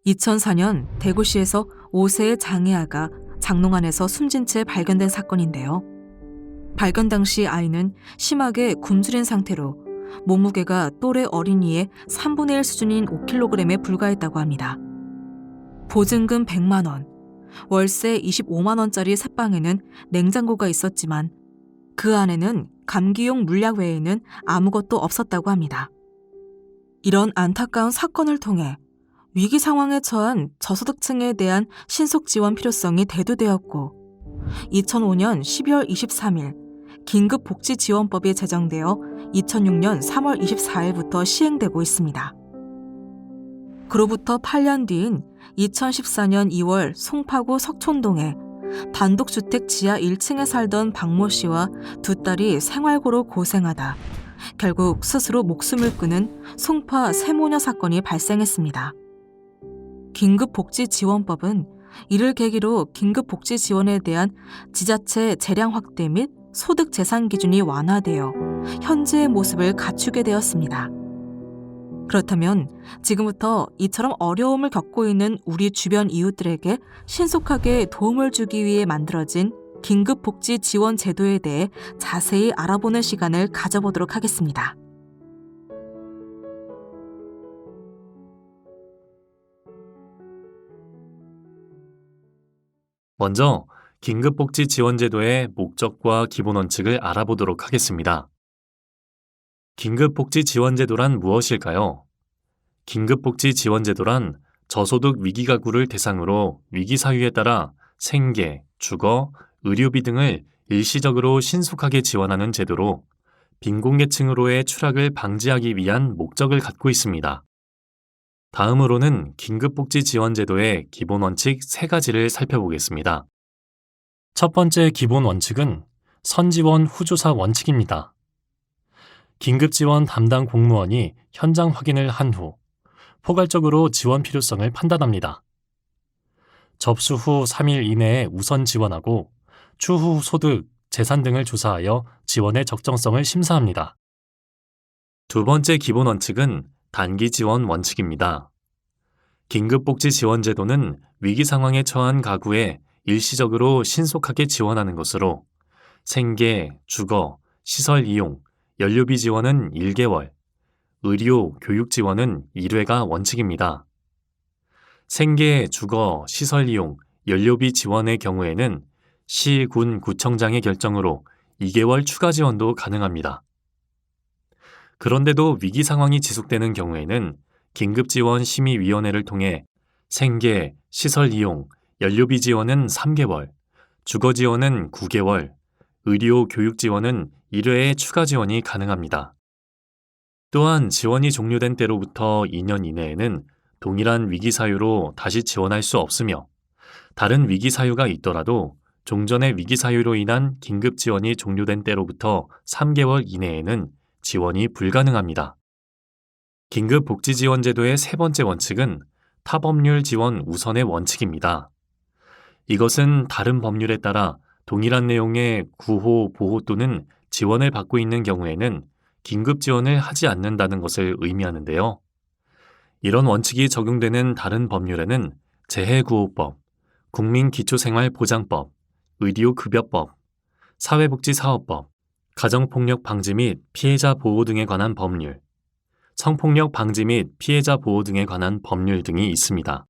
2004년 대구시에서 5세의 장애아가 장롱 안에서 숨진 채 발견된 사건인데요. 발견 당시 아이는 심하게 굶주린 상태로 몸무게가 또래 어린이의 3분의 1 수준인 5kg에 불과했다고 합니다. 보증금 100만 원, 월세 25만 원짜리 셋방에는 냉장고가 있었지만 그 안에는 감기용 물약 외에는 아무것도 없었다고 합니다. 이런 안타까운 사건을 통해 위기 상황에 처한 저소득층에 대한 신속 지원 필요성이 대두되었고 2005년 12월 23일 긴급복지지원법이 제정되어 2006년 3월 24일부터 시행되고 있습니다. 그로부터 8년 뒤인 2014년 2월 송파구 석촌동에 단독주택 지하 1층에 살던 박모 씨와 두 딸이 생활고로 고생하다 결국 스스로 목숨을 끊은 송파 세모녀 사건이 발생했습니다. 긴급복지지원법은 이를 계기로 긴급복지지원에 대한 지자체 재량 확대 및 소득 재산 기준이 완화되어 현재의 모습을 갖추게 되었습니다. 그렇다면 지금부터 이처럼 어려움을 겪고 있는 우리 주변 이웃들에게 신속하게 도움을 주기 위해 만들어진 긴급복지지원 제도에 대해 자세히 알아보는 시간을 가져보도록 하겠습니다. 먼저 긴급복지지원제도의 목적과 기본 원칙을 알아보도록 하겠습니다. 긴급복지지원제도란 무엇일까요? 긴급복지지원제도란 저소득 위기가구를 대상으로 위기 사유에 따라 생계, 주거, 의료비 등을 일시적으로 신속하게 지원하는 제도로 빈곤계층으로의 추락을 방지하기 위한 목적을 갖고 있습니다. 다음으로는 긴급복지지원제도의 기본 원칙 3가지를 살펴보겠습니다. 첫 번째 기본 원칙은 선지원 후조사 원칙입니다. 긴급지원 담당 공무원이 현장 확인을 한 후 포괄적으로 지원 필요성을 판단합니다. 접수 후 3일 이내에 우선 지원하고 추후 소득, 재산 등을 조사하여 지원의 적정성을 심사합니다. 두 번째 기본 원칙은 단기 지원 원칙입니다. 긴급복지지원제도는 위기 상황에 처한 가구에 일시적으로 신속하게 지원하는 것으로 생계, 주거, 시설 이용, 연료비 지원은 1개월, 의료, 교육 지원은 1회가 원칙입니다. 생계, 주거, 시설 이용, 연료비 지원의 경우에는 시, 군, 구청장의 결정으로 2개월 추가 지원도 가능합니다. 그런데도 위기 상황이 지속되는 경우에는 긴급지원심의위원회를 통해 생계, 시설 이용, 연료비 지원은 3개월, 주거 지원은 9개월, 의료, 교육 지원은 1회의 추가 지원이 가능합니다. 또한 지원이 종료된 때로부터 2년 이내에는 동일한 위기 사유로 다시 지원할 수 없으며 다른 위기 사유가 있더라도 종전의 위기 사유로 인한 긴급 지원이 종료된 때로부터 3개월 이내에는 지원이 불가능합니다. 긴급복지지원제도의 세 번째 원칙은 타법률 지원 우선의 원칙입니다. 이것은 다른 법률에 따라 동일한 내용의 구호, 보호 또는 지원을 받고 있는 경우에는 긴급 지원을 하지 않는다는 것을 의미하는데요. 이런 원칙이 적용되는 다른 법률에는 재해구호법, 국민기초생활보장법, 의료급여법, 사회복지사업법, 가정폭력 방지 및 피해자 보호 등에 관한 법률, 성폭력 방지 및 피해자 보호 등에 관한 법률 등이 있습니다.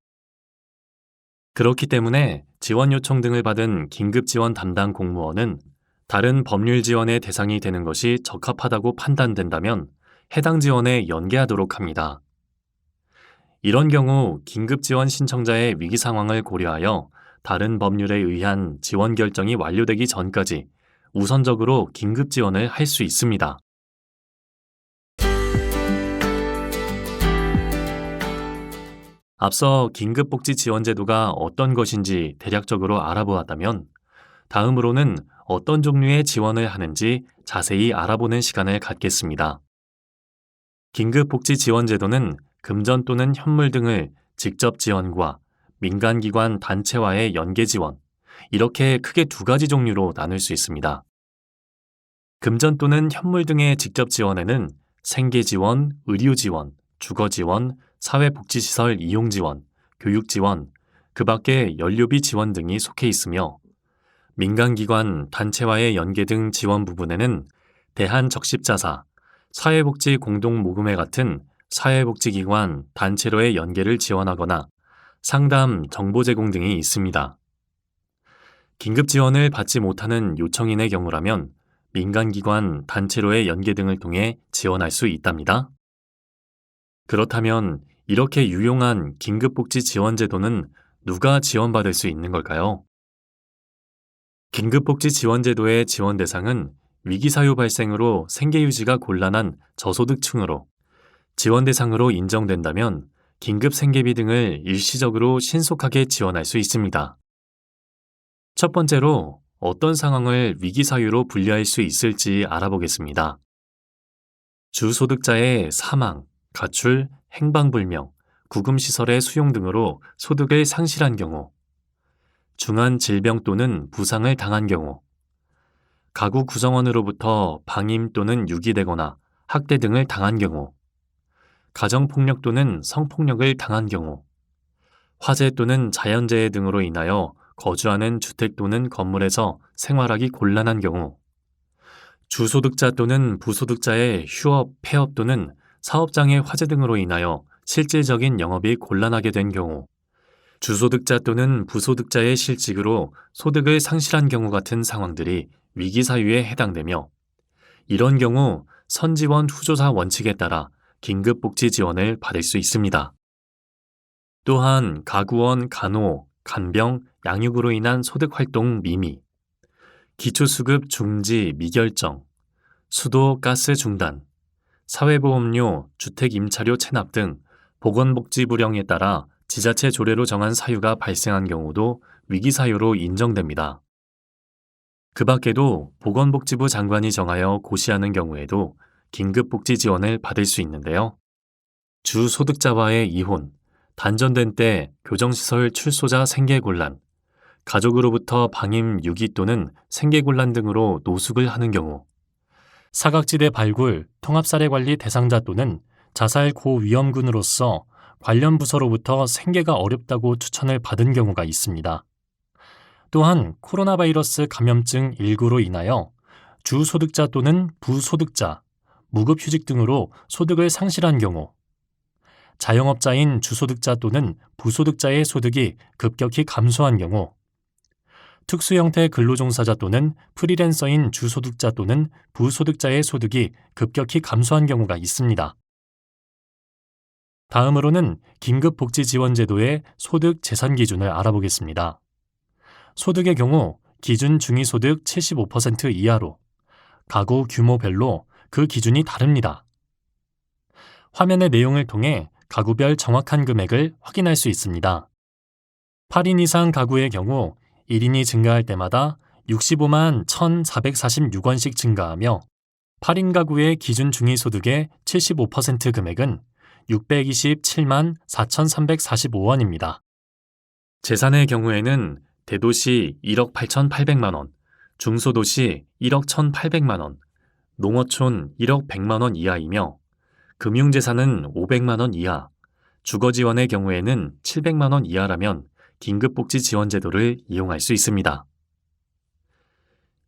그렇기 때문에 지원 요청 등을 받은 긴급지원 담당 공무원은 다른 법률 지원의 대상이 되는 것이 적합하다고 판단된다면 해당 지원에 연계하도록 합니다. 이런 경우 긴급지원 신청자의 위기 상황을 고려하여 다른 법률에 의한 지원 결정이 완료되기 전까지 우선적으로 긴급지원을 할 수 있습니다. 앞서 긴급복지지원제도가 어떤 것인지 대략적으로 알아보았다면 다음으로는 어떤 종류의 지원을 하는지 자세히 알아보는 시간을 갖겠습니다. 긴급복지지원제도는 금전 또는 현물 등을 직접 지원과 민간기관 단체와의 연계 지원, 이렇게 크게 2가지 종류로 나눌 수 있습니다. 금전 또는 현물 등의 직접 지원에는 생계 지원, 의료 지원, 주거 지원, 사회복지시설 이용 지원, 교육 지원, 그 밖에 연료비 지원 등이 속해 있으며 민간기관, 단체와의 연계 등 지원 부분에는 대한적십자사, 사회복지공동모금회 같은 사회복지기관, 단체로의 연계를 지원하거나 상담, 정보 제공 등이 있습니다. 긴급 지원을 받지 못하는 요청인의 경우라면 민간기관, 단체로의 연계 등을 통해 지원할 수 있답니다. 그렇다면 이렇게 유용한 긴급복지 지원제도는 누가 지원받을 수 있는 걸까요? 긴급복지 지원제도의 지원 대상은 위기사유 발생으로 생계유지가 곤란한 저소득층으로 지원 대상으로 인정된다면 긴급 생계비 등을 일시적으로 신속하게 지원할 수 있습니다. 첫 번째로 어떤 상황을 위기사유로 분류할 수 있을지 알아보겠습니다. 주소득자의 사망, 가출, 행방불명, 구금시설의 수용 등으로 소득을 상실한 경우, 중한 질병 또는 부상을 당한 경우, 가구 구성원으로부터 방임 또는 유기되거나 학대 등을 당한 경우, 가정폭력 또는 성폭력을 당한 경우, 화재 또는 자연재해 등으로 인하여 거주하는 주택 또는 건물에서 생활하기 곤란한 경우, 주소득자 또는 부소득자의 휴업, 폐업 또는 사업장의 화재 등으로 인하여 실질적인 영업이 곤란하게 된 경우, 주소득자 또는 부소득자의 실직으로 소득을 상실한 경우 같은 상황들이 위기사유에 해당되며 이런 경우 선지원 후조사 원칙에 따라 긴급복지 지원을 받을 수 있습니다. 또한 가구원, 간호, 간병, 양육으로 인한 소득활동 미미, 기초수급 중지, 미결정, 수도, 가스 중단, 사회보험료, 주택임차료 체납 등 보건복지 불형에 따라 지자체 조례로 정한 사유가 발생한 경우도 위기사유로 인정됩니다. 그 밖에도 보건복지부 장관이 정하여 고시하는 경우에도 긴급복지 지원을 받을 수 있는데요. 주소득자와의 이혼, 단전된 때 교정시설 출소자 생계곤란, 가족으로부터 방임, 유기 또는 생계곤란 등으로 노숙을 하는 경우, 사각지대 발굴, 통합사례관리 대상자 또는 자살 고위험군으로서 관련 부서로부터 생계가 어렵다고 추천을 받은 경우가 있습니다. 또한 코로나 바이러스 감염증 19로 인하여 주소득자 또는 부소득자, 무급휴직 등으로 소득을 상실한 경우, 자영업자인 주소득자 또는 부소득자의 소득이 급격히 감소한 경우, 특수형태 근로종사자 또는 프리랜서인 주소득자 또는 부소득자의 소득이 급격히 감소한 경우가 있습니다. 다음으로는 긴급복지지원제도의 소득 재산 기준을 알아보겠습니다. 소득의 경우 기준 중위소득 75% 이하로 가구 규모별로 그 기준이 다릅니다. 화면의 내용을 통해 가구별 정확한 금액을 확인할 수 있습니다. 8인 이상 가구의 경우 1인이 증가할 때마다 65만 1,446원씩 증가하며 8인 가구의 기준 중위소득의 75% 금액은 627만 4,345원입니다. 재산의 경우에는 대도시 1억 8,800만 원, 중소도시 1억 1,800만 원, 농어촌 1억 100만 원 이하이며 금융재산은 500만 원 이하, 주거지원의 경우에는 700만 원 이하라면 긴급복지 지원제도를 이용할 수 있습니다.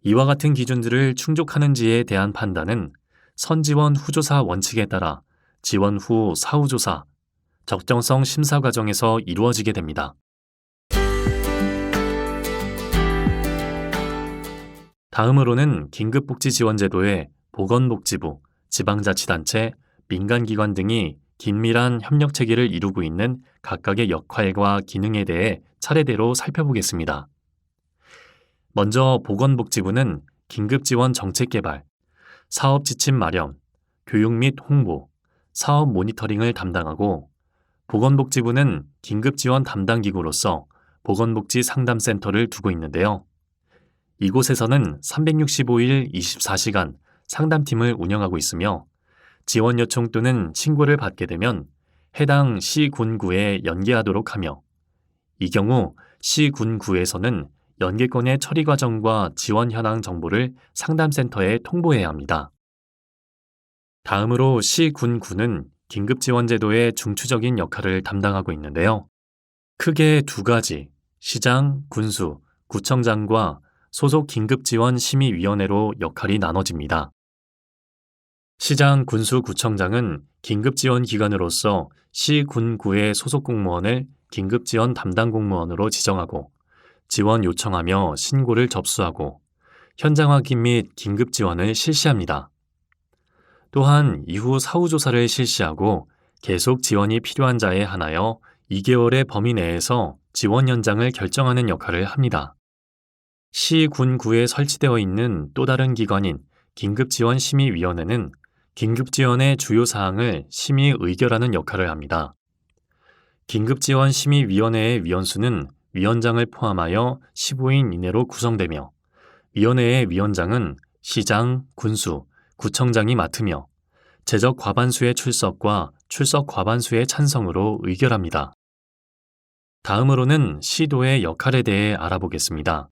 이와 같은 기준들을 충족하는지에 대한 판단은 선지원 후조사 원칙에 따라 지원 후 사후조사, 적정성 심사 과정에서 이루어지게 됩니다. 다음으로는 긴급복지지원제도에 보건복지부, 지방자치단체, 민간기관 등이 긴밀한 협력체계를 이루고 있는 각각의 역할과 기능에 대해 차례대로 살펴보겠습니다. 먼저 보건복지부는 긴급지원 정책개발, 사업지침 마련, 교육 및 홍보, 사업 모니터링을 담당하고 보건복지부는 긴급지원 담당기구로서 보건복지 상담센터를 두고 있는데요. 이곳에서는 365일 24시간 상담팀을 운영하고 있으며 지원 요청 또는 신고를 받게 되면 해당 시, 군, 구에 연계하도록 하며 이 경우 시, 군, 구에서는 연계건의 처리 과정과 지원 현황 정보를 상담센터에 통보해야 합니다. 다음으로 시, 군, 구는 긴급지원제도의 중추적인 역할을 담당하고 있는데요. 크게 두 가지, 시장, 군수, 구청장과 소속 긴급지원심의위원회로 역할이 나눠집니다. 시장, 군수, 구청장은 긴급지원기관으로서 시, 군, 구의 소속 공무원을 긴급지원 담당 공무원으로 지정하고 지원 요청하며 신고를 접수하고 현장 확인 및 긴급지원을 실시합니다. 또한 이후 사후조사를 실시하고 계속 지원이 필요한 자에 한하여 2개월의 범위 내에서 지원 연장을 결정하는 역할을 합니다. 시, 군, 구에 설치되어 있는 또 다른 기관인 긴급지원심의위원회는 긴급지원의 주요 사항을 심의 의결하는 역할을 합니다. 긴급지원심의위원회의 위원수는 위원장을 포함하여 15인 이내로 구성되며 위원회의 위원장은 시장, 군수, 구청장이 맡으며 제적 과반수의 출석과 출석 과반수의 찬성으로 의결합니다. 다음으로는 시도의 역할에 대해 알아보겠습니다.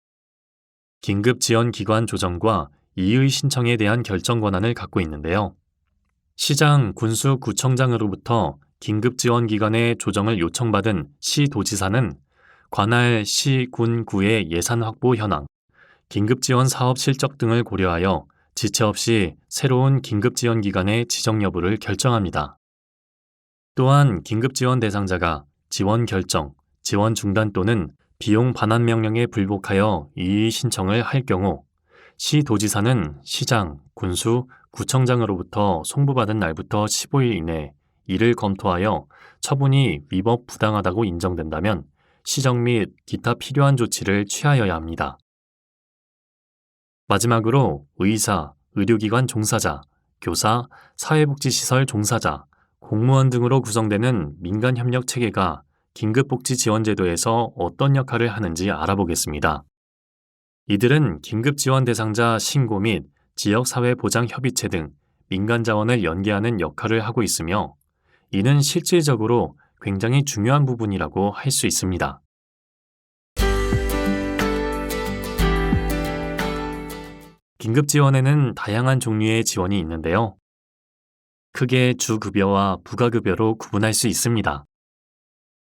긴급지원기관 조정과 이의 신청에 대한 결정 권한을 갖고 있는데요. 시장, 군수, 구청장으로부터 긴급지원기관의 조정을 요청받은 시도지사는 관할 시, 군, 구의 예산 확보 현황, 긴급지원 사업 실적 등을 고려하여 지체 없이 새로운 긴급지원기관의 지정 여부를 결정합니다. 또한 긴급지원 대상자가 지원 결정, 지원 중단 또는 비용 반환 명령에 불복하여 이의 신청을 할 경우 시도지사는 시장, 군수, 구청장으로부터 송부받은 날부터 15일 이내 이를 검토하여 처분이 위법 부당하다고 인정된다면 시정 및 기타 필요한 조치를 취하여야 합니다. 마지막으로 의사, 의료기관 종사자, 교사, 사회복지시설 종사자, 공무원 등으로 구성되는 민간협력체계가 긴급복지지원제도에서 어떤 역할을 하는지 알아보겠습니다. 이들은 긴급지원 대상자 신고 및 지역사회보장협의체 등 민간자원을 연계하는 역할을 하고 있으며 이는 실질적으로 굉장히 중요한 부분이라고 할 수 있습니다. 긴급지원에는 다양한 종류의 지원이 있는데요. 크게 주급여와 부가급여로 구분할 수 있습니다.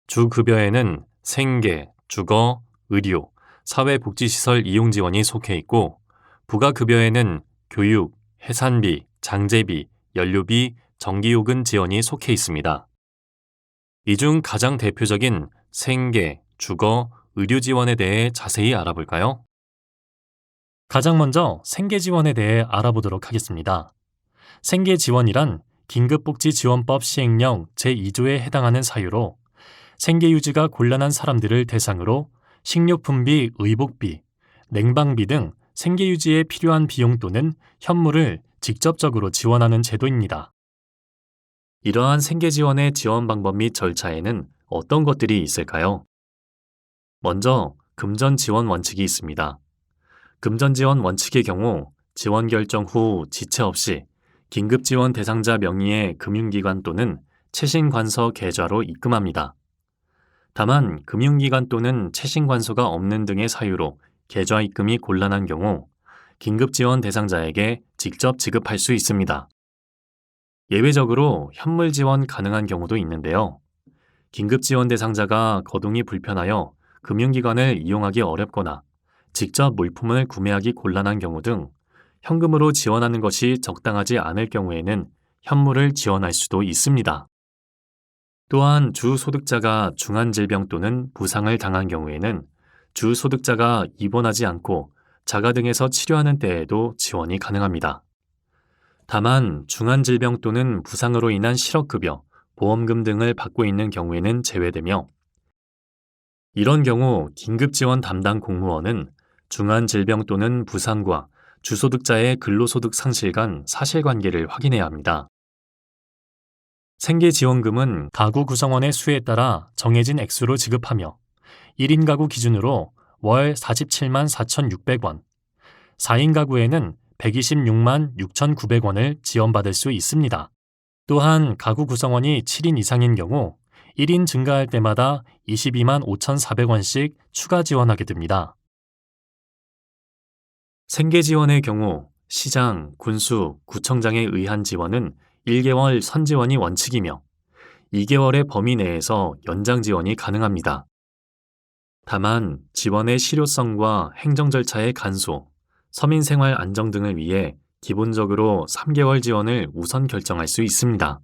주급여에는 생계, 주거, 의료, 사회복지시설 이용 지원이 속해 있고 부가급여에는 교육, 해산비, 장제비, 연료비, 전기요금 지원이 속해 있습니다. 이 중 가장 대표적인 생계, 주거, 의료 지원에 대해 자세히 알아볼까요? 가장 먼저 생계 지원에 대해 알아보도록 하겠습니다. 생계 지원이란 긴급복지지원법 시행령 제2조에 해당하는 사유로 생계 유지가 곤란한 사람들을 대상으로 식료품비, 의복비, 냉방비 등 생계 유지에 필요한 비용 또는 현물을 직접적으로 지원하는 제도입니다. 이러한 생계 지원의 지원 방법 및 절차에는 어떤 것들이 있을까요? 먼저 금전 지원 원칙이 있습니다. 금전 지원 원칙의 경우 지원 결정 후 지체 없이 긴급 지원 대상자 명의의 금융기관 또는 채신관서 계좌로 입금합니다. 다만 금융기관 또는 채신관소가 없는 등의 사유로 계좌 입금이 곤란한 경우 긴급지원 대상자에게 직접 지급할 수 있습니다. 예외적으로 현물 지원 가능한 경우도 있는데요. 긴급지원 대상자가 거동이 불편하여 금융기관을 이용하기 어렵거나 직접 물품을 구매하기 곤란한 경우 등 현금으로 지원하는 것이 적당하지 않을 경우에는 현물을 지원할 수도 있습니다. 또한 주소득자가 중환질병 또는 부상을 당한 경우에는 주소득자가 입원하지 않고 자가 등에서 치료하는 때에도 지원이 가능합니다. 다만 중환질병 또는 부상으로 인한 실업급여, 보험금 등을 받고 있는 경우에는 제외되며 이런 경우 긴급지원 담당 공무원은 중환질병 또는 부상과 주소득자의 근로소득 상실 간 사실관계를 확인해야 합니다. 생계지원금은 가구 구성원의 수에 따라 정해진 액수로 지급하며 1인 가구 기준으로 월 47만 4,600원, 4인 가구에는 126만 6,900원을 지원받을 수 있습니다. 또한 가구 구성원이 7인 이상인 경우 1인 증가할 때마다 22만 5,400원씩 추가 지원하게 됩니다. 생계지원의 경우 시장, 군수, 구청장에 의한 지원은 1개월 선지원이 원칙이며 2개월의 범위 내에서 연장 지원이 가능합니다. 다만 지원의 실효성과 행정 절차의 간소, 서민 생활 안정 등을 위해 기본적으로 3개월 지원을 우선 결정할 수 있습니다.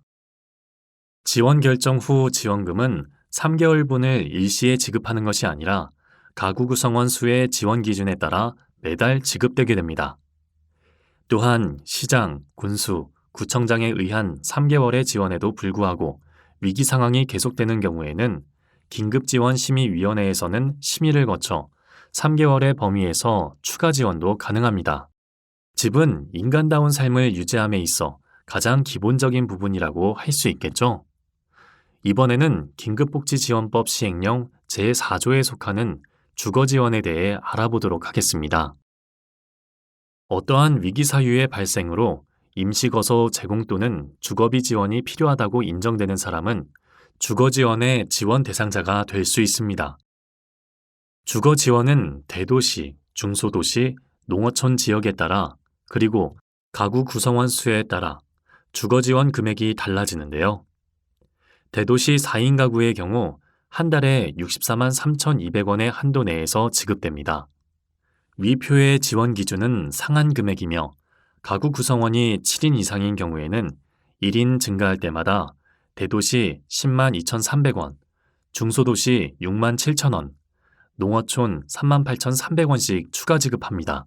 지원 결정 후 지원금은 3개월분을 일시에 지급하는 것이 아니라 가구 구성원 수의 지원 기준에 따라 매달 지급되게 됩니다. 또한 시장, 군수, 구청장에 의한 3개월의 지원에도 불구하고 위기 상황이 계속되는 경우에는 긴급지원심의위원회에서는 심의를 거쳐 3개월의 범위에서 추가 지원도 가능합니다. 집은 인간다운 삶을 유지함에 있어 가장 기본적인 부분이라고 할 수 있겠죠. 이번에는 긴급복지지원법 시행령 제4조에 속하는 주거지원에 대해 알아보도록 하겠습니다. 어떠한 위기 사유의 발생으로 임시거소 제공 또는 주거비 지원이 필요하다고 인정되는 사람은 주거지원의 지원 대상자가 될 수 있습니다. 주거지원은 대도시, 중소도시, 농어촌 지역에 따라 그리고 가구 구성원 수에 따라 주거지원 금액이 달라지는데요. 대도시 4인 가구의 경우 한 달에 64만 3,200원의 한도 내에서 지급됩니다. 위 표의 지원 기준은 상한 금액이며 가구 구성원이 7인 이상인 경우에는 1인 증가할 때마다 대도시 10만 2,300원, 중소도시 6만 7,000원, 농어촌 3만 8,300원씩 추가 지급합니다.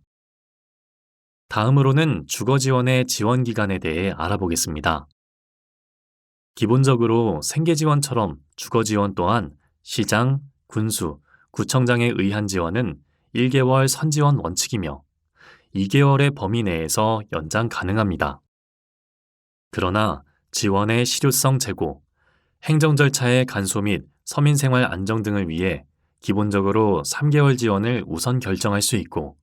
다음으로는 주거지원의 지원 기간에 대해 알아보겠습니다. 기본적으로 생계지원처럼 주거지원 또한 시장, 군수, 구청장에 의한 지원은 1개월 선지원 원칙이며 2개월의 범위 내에서 연장 가능합니다. 그러나 지원의 실효성 제고, 행정 절차의 간소 및 서민생활 안정 등을 위해 기본적으로 3개월 지원을 우선 결정할 수 있고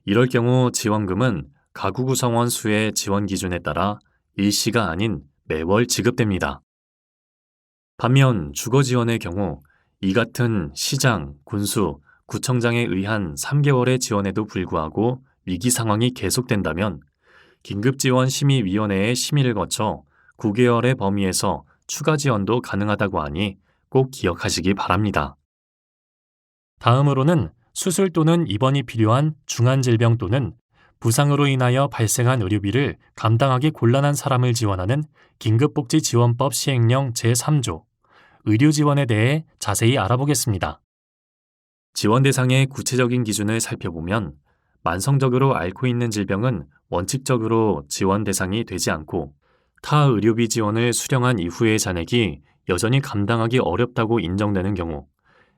이럴 경우 지원금은 가구 구성원 수의 지원 기준에 따라 일시가 아닌 매월 지급됩니다. 반면 주거지원의 경우 이 같은 시장, 군수, 구청장에 의한 3개월의 지원에도 불구하고 위기 상황이 계속된다면 긴급지원심의위원회의 심의를 거쳐 9개월의 범위에서 추가 지원도 가능하다고 하니 꼭 기억하시기 바랍니다. 다음으로는 수술 또는 입원이 필요한 중환질병 또는 부상으로 인하여 발생한 의료비를 감당하기 곤란한 사람을 지원하는 긴급복지지원법 시행령 제3조 의료지원에 대해 자세히 알아보겠습니다. 지원 대상의 구체적인 기준을 살펴보면 만성적으로 앓고 있는 질병은 원칙적으로 지원 대상이 되지 않고 타 의료비 지원을 수령한 이후의 잔액이 여전히 감당하기 어렵다고 인정되는 경우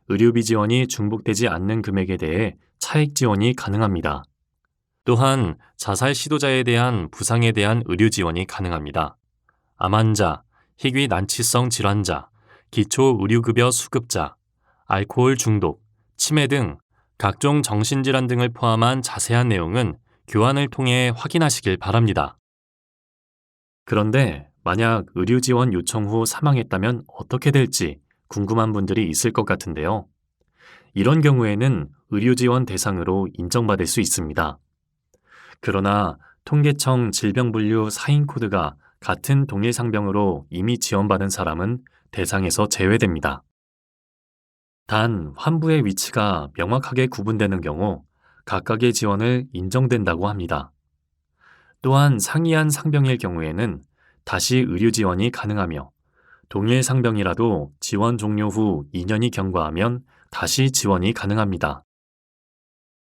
의료비 지원이 중복되지 않는 금액에 대해 차액 지원이 가능합니다. 또한 자살 시도자에 대한 부상에 대한 의료 지원이 가능합니다. 암 환자, 희귀 난치성 질환자, 기초 의료급여 수급자, 알코올 중독, 치매 등 각종 정신질환 등을 포함한 자세한 내용은 교환을 통해 확인하시길 바랍니다. 그런데 만약 의료 지원 요청 후 사망했다면 어떻게 될지 궁금한 분들이 있을 것 같은데요. 이런 경우에는 의료 지원 대상으로 인정받을 수 있습니다. 그러나 통계청 질병분류 4인 코드가 같은 동일 상병으로 이미 지원받은 사람은 대상에서 제외됩니다. 단 환부의 위치가 명확하게 구분되는 경우 각각의 지원을 인정된다고 합니다. 또한 상이한 상병일 경우에는 다시 의료 지원이 가능하며 동일 상병이라도 지원 종료 후 2년이 경과하면 다시 지원이 가능합니다.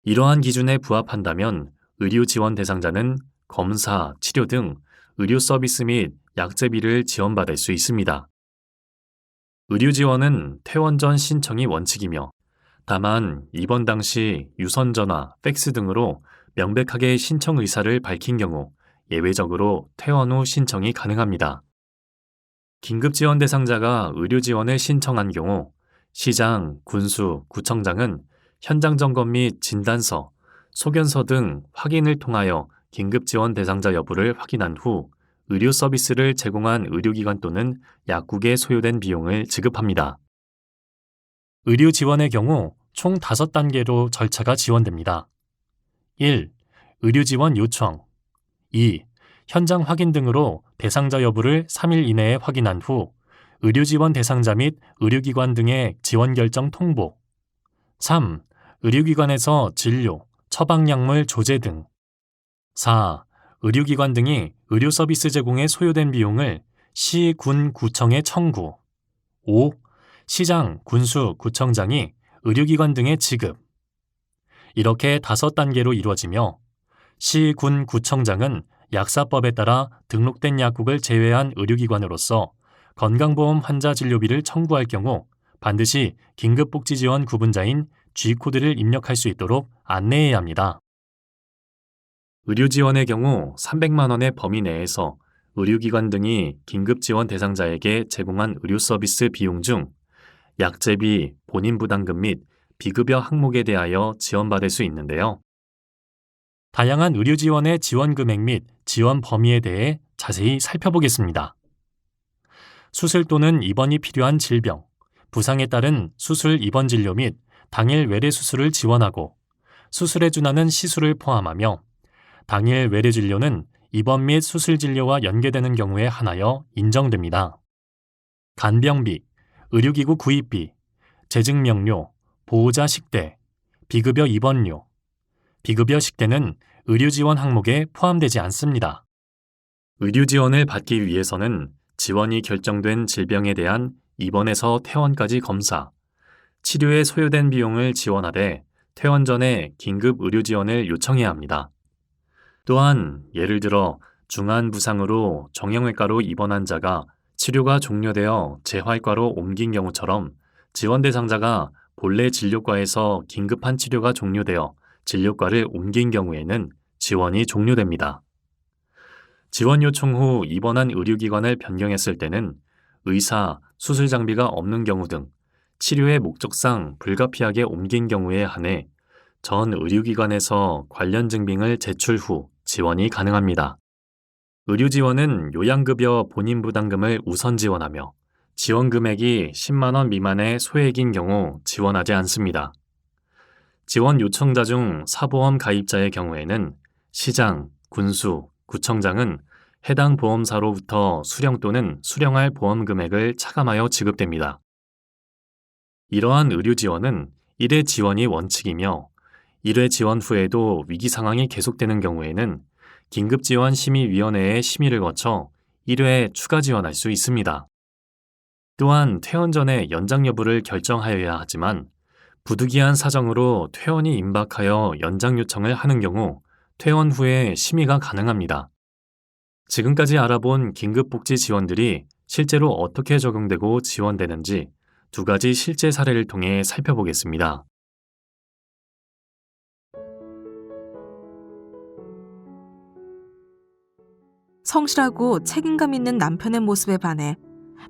이러한 기준에 부합한다면 의료 지원 대상자는 검사, 치료 등 의료 서비스 및 약제비를 지원받을 수 있습니다. 의료 지원은 퇴원 전 신청이 원칙이며 다만 입원 당시 유선전화, 팩스 등으로 명백하게 신청 의사를 밝힌 경우 예외적으로 퇴원 후 신청이 가능합니다. 긴급지원 대상자가 의료 지원을 신청한 경우 시장, 군수, 구청장은 현장 점검 및 진단서, 소견서 등 확인을 통하여 긴급지원 대상자 여부를 확인한 후 의료 서비스를 제공한 의료기관 또는 약국에 소요된 비용을 지급합니다. 의료 지원의 경우 총 5단계로 절차가 지원됩니다. 1. 의료 지원 요청 2. 현장 확인 등으로 대상자 여부를 3일 이내에 확인한 후 의료 지원 대상자 및 의료기관 등의 지원 결정 통보 3. 의료기관에서 진료, 처방약물 조제 등. 4. 의료기관 등이 의료 서비스 제공에 소요된 비용을 시, 군, 구청에 청구. 5. 시장, 군수, 구청장이 의료기관 등에 지급. 이렇게 5단계로 이루어지며 시, 군, 구청장은 약사법에 따라 등록된 약국을 제외한 의료기관으로서 건강보험 환자 진료비를 청구할 경우 반드시 긴급복지지원 구분자인 G코드를 입력할 수 있도록 안내해야 합니다. 의료지원의 경우 300만 원의 범위 내에서 의료기관 등이 긴급지원 대상자에게 제공한 의료 서비스 비용 중 약제비, 본인부담금 및 비급여 항목에 대하여 지원받을 수 있는데요. 다양한 의료지원의 지원 금액 및 지원 범위에 대해 자세히 살펴보겠습니다. 수술 또는 입원이 필요한 질병, 부상에 따른 수술 입원 진료 및 당일 외래 수술을 지원하고 수술에 준하는 시술을 포함하며 당일 외래 진료는 입원 및 수술 진료와 연계되는 경우에 한하여 인정됩니다. 간병비, 의료기구 구입비, 재증명료, 보호자 식대, 비급여 입원료, 비급여 식대는 의료지원 항목에 포함되지 않습니다. 의료지원을 받기 위해서는 지원이 결정된 질병에 대한 입원에서 퇴원까지 검사, 치료에 소요된 비용을 지원하되 퇴원 전에 긴급 의료지원을 요청해야 합니다. 또한 예를 들어 중한 부상으로 정형외과로 입원한 자가 치료가 종료되어 재활과로 옮긴 경우처럼 지원 대상자가 본래 진료과에서 긴급한 치료가 종료되어 진료과를 옮긴 경우에는 지원이 종료됩니다. 지원 요청 후 입원한 의료기관을 변경했을 때는 의사, 수술 장비가 없는 경우 등 치료의 목적상 불가피하게 옮긴 경우에 한해 전 의료기관에서 관련 증빙을 제출 후 지원이 가능합니다. 의료지원은 요양급여 본인부담금을 우선 지원하며 지원 금액이 10만 원 미만의 소액인 경우 지원하지 않습니다. 지원 요청자 중 사보험 가입자의 경우에는 시장, 군수, 구청장은 해당 보험사로부터 수령 또는 수령할 보험 금액을 차감하여 지급됩니다. 이러한 의료 지원은 1회 지원이 원칙이며 1회 지원 후에도 위기 상황이 계속되는 경우에는 긴급지원심의위원회의 심의를 거쳐 1회 추가 지원할 수 있습니다. 또한 퇴원 전에 연장 여부를 결정하여야 하지만 부득이한 사정으로 퇴원이 임박하여 연장 요청을 하는 경우 퇴원 후에 심의가 가능합니다. 지금까지 알아본 긴급복지 지원들이 실제로 어떻게 적용되고 지원되는지 2가지 실제 사례를 통해 살펴보겠습니다. 성실하고 책임감 있는 남편의 모습에 반해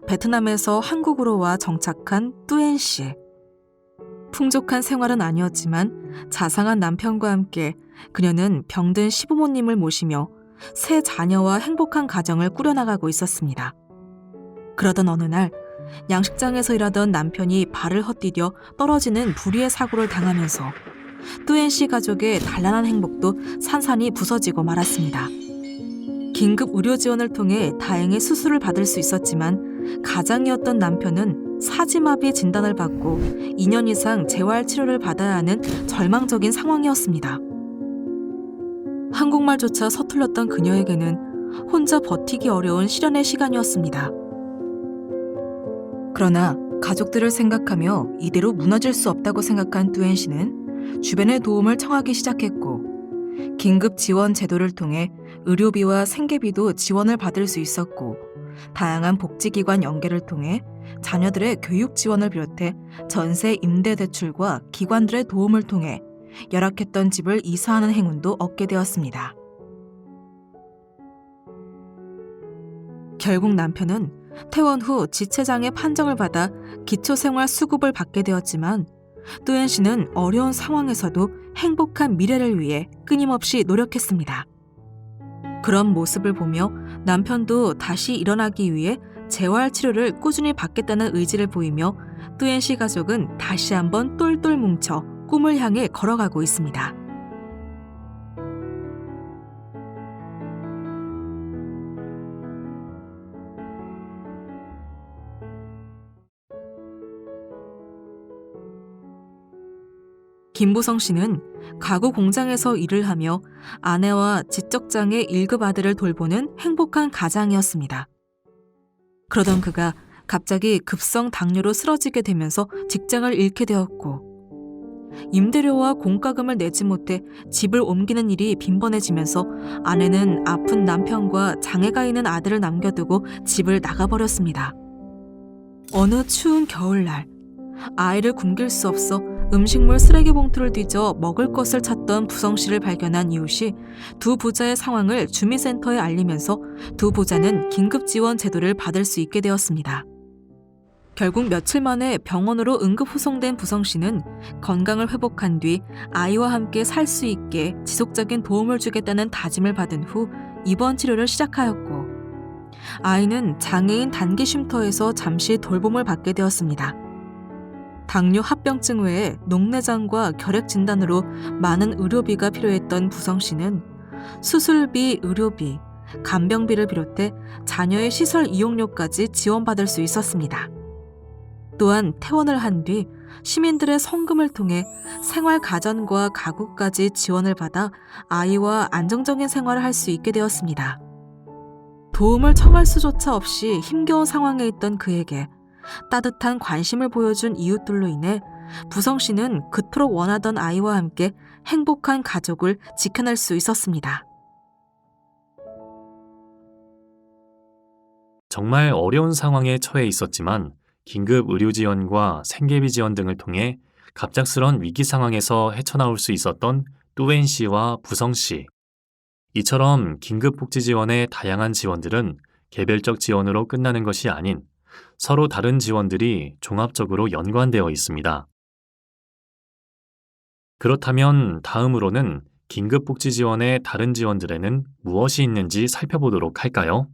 베트남에서 한국으로 와 정착한 뚜엔 씨. 풍족한 생활은 아니었지만 자상한 남편과 함께 그녀는 병든 시부모님을 모시며 세 자녀와 행복한 가정을 꾸려나가고 있었습니다. 그러던 어느 날 양식장에서 일하던 남편이 발을 헛디뎌 떨어지는 불의의 사고를 당하면서 뚜엔 씨 가족의 단란한 행복도 산산이 부서지고 말았습니다. 긴급 의료 지원을 통해 다행히 수술을 받을 수 있었지만 가장이었던 남편은 사지마비 진단을 받고 2년 이상 재활 치료를 받아야 하는 절망적인 상황이었습니다. 한국말조차 서툴렀던 그녀에게는 혼자 버티기 어려운 시련의 시간이었습니다. 그러나 가족들을 생각하며 이대로 무너질 수 없다고 생각한 뚜엔 씨는 주변의 도움을 청하기 시작했고 긴급 지원 제도를 통해 의료비와 생계비도 지원을 받을 수 있었고 다양한 복지기관 연계를 통해 자녀들의 교육 지원을 비롯해 전세 임대 대출과 기관들의 도움을 통해 열악했던 집을 이사하는 행운도 얻게 되었습니다. 결국 남편은 퇴원 후 지체장애 판정을 받아 기초생활수급을 받게 되었지만 뚜엔 씨는 어려운 상황에서도 행복한 미래를 위해 끊임없이 노력했습니다. 그런 모습을 보며 남편도 다시 일어나기 위해 재활치료를 꾸준히 받겠다는 의지를 보이며 뚜엔 씨 가족은 다시 한번 똘똘 뭉쳐 꿈을 향해 걸어가고 있습니다. 김보성 씨는 가구 공장에서 일을 하며 아내와 지적장애 1급 아들을 돌보는 행복한 가장이었습니다. 그러던 그가 갑자기 급성 당뇨로 쓰러지게 되면서 직장을 잃게 되었고, 임대료와 공과금을 내지 못해 집을 옮기는 일이 빈번해지면서 아내는 아픈 남편과 장애가 있는 아들을 남겨두고 집을 나가버렸습니다. 어느 추운 겨울날, 아이를 굶길 수 없어 음식물 쓰레기 봉투를 뒤져 먹을 것을 찾던 부성 씨를 발견한 이웃이 두 부자의 상황을 주민센터에 알리면서 두 부자는 긴급 지원 제도를 받을 수 있게 되었습니다. 결국 며칠 만에 병원으로 응급 후송된 부성 씨는 건강을 회복한 뒤 아이와 함께 살 수 있게 지속적인 도움을 주겠다는 다짐을 받은 후 입원 치료를 시작하였고, 아이는 장애인 단기 쉼터에서 잠시 돌봄을 받게 되었습니다. 당뇨 합병증 외에 녹내장과 결핵 진단으로 많은 의료비가 필요했던 부성 씨는 수술비, 의료비, 간병비를 비롯해 자녀의 시설 이용료까지 지원받을 수 있었습니다. 또한 퇴원을 한 뒤 시민들의 성금을 통해 생활 가전과 가구까지 지원을 받아 아이와 안정적인 생활을 할 수 있게 되었습니다. 도움을 청할 수조차 없이 힘겨운 상황에 있던 그에게 따뜻한 관심을 보여준 이웃들로 인해 부성 씨는 그토록 원하던 아이와 함께 행복한 가족을 지켜낼 수 있었습니다. 정말 어려운 상황에 처해 있었지만 긴급 의료 지원과 생계비 지원 등을 통해 갑작스런 위기 상황에서 헤쳐나올 수 있었던 뚜웬 씨와 부성 씨. 이처럼 긴급 복지 지원의 다양한 지원들은 개별적 지원으로 끝나는 것이 아닌 서로 다른 지원들이 종합적으로 연관되어 있습니다. 그렇다면 다음으로는 긴급 복지 지원의 다른 지원들에는 무엇이 있는지 살펴보도록 할까요?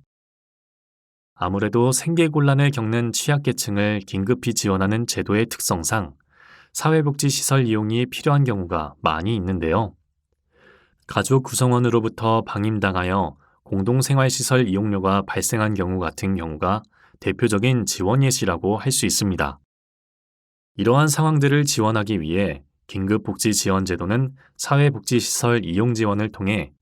아무래도 생계곤란을 겪는 취약계층을 긴급히 지원하는 제도의 특성상 사회복지시설 이용이 필요한 경우가 많이 있는데요. 가족 구성원으로부터 방임당하여 공동생활시설 이용료가 발생한 경우 같은 경우가 대표적인 지원 예시라고 할 수 있습니다. 이러한 상황들을 지원하기 위해 긴급복지지원제도는 사회복지시설 이용 지원을 통해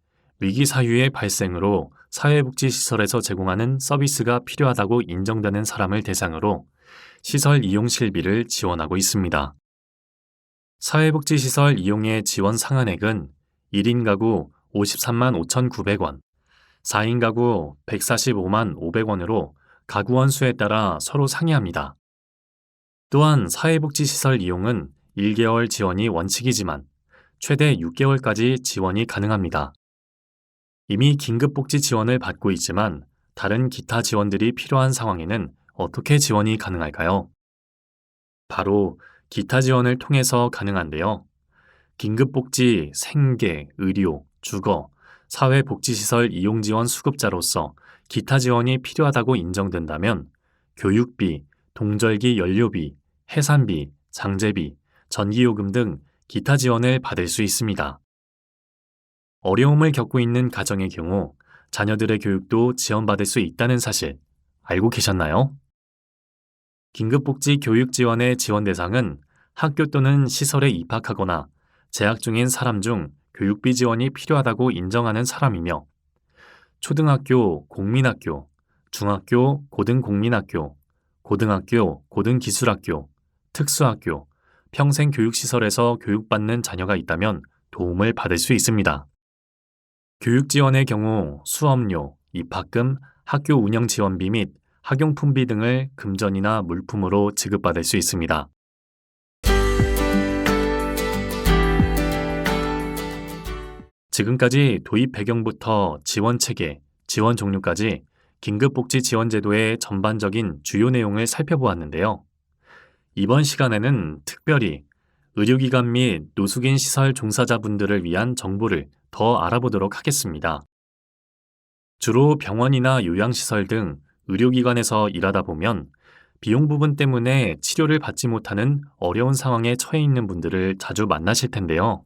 위기 사유의 발생으로 사회복지시설에서 제공하는 서비스가 필요하다고 인정되는 사람을 대상으로 시설 이용 실비를 지원하고 있습니다. 사회복지시설 이용의 지원 상한액은 1인 가구 53만 5,900원, 4인 가구 145만 500원으로 가구원 수에 따라 서로 상이합니다. 또한 사회복지시설 이용은 1개월 지원이 원칙이지만 최대 6개월까지 지원이 가능합니다. 이미 긴급복지 지원을 받고 있지만 다른 기타 지원들이 필요한 상황에는 어떻게 지원이 가능할까요? 바로 기타 지원을 통해서 가능한데요. 긴급복지, 생계, 의료, 주거, 사회복지시설 이용지원 수급자로서 기타 지원이 필요하다고 인정된다면 교육비, 동절기 연료비, 해산비, 장제비, 전기요금 등 기타 지원을 받을 수 있습니다. 어려움을 겪고 있는 가정의 경우 자녀들의 교육도 지원받을 수 있다는 사실 알고 계셨나요? 긴급복지 교육 지원의 지원 대상은 학교 또는 시설에 입학하거나 재학 중인 사람 중 교육비 지원이 필요하다고 인정하는 사람이며 초등학교, 공민학교, 중학교, 고등공민학교, 고등학교, 고등기술학교, 특수학교, 평생교육시설에서 교육받는 자녀가 있다면 도움을 받을 수 있습니다. 교육 지원의 경우 수업료, 입학금, 학교 운영 지원비 및 학용품비 등을 금전이나 물품으로 지급받을 수 있습니다. 지금까지 도입 배경부터 지원 체계, 지원 종류까지 긴급복지 지원제도의 전반적인 주요 내용을 살펴보았는데요. 이번 시간에는 특별히 의료기관 및 노숙인 시설 종사자분들을 위한 정보를 더 알아보도록 하겠습니다. 주로 병원이나 요양시설 등 의료기관에서 일하다 보면 비용 부분 때문에 치료를 받지 못하는 어려운 상황에 처해 있는 분들을 자주 만나실 텐데요.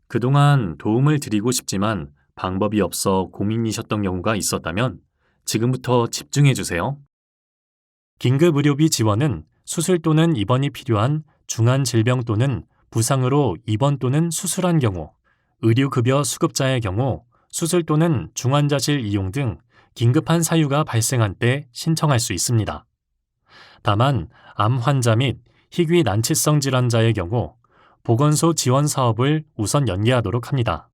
그동안 도움을 드리고 싶지만 방법이 없어 고민이셨던 경우가 있었다면 지금부터 집중해 주세요. 긴급의료비 지원은 수술 또는 입원이 필요한 중한 질병 또는 부상으로 입원 또는 수술한 경우, 의료급여 수급자의 경우 수술 또는 중환자실 이용 등 긴급한 사유가 발생한 때 신청할 수 있습니다. 다만 암 환자 및 희귀 난치성 질환자의 경우 보건소 지원 사업을 우선 연계하도록 합니다.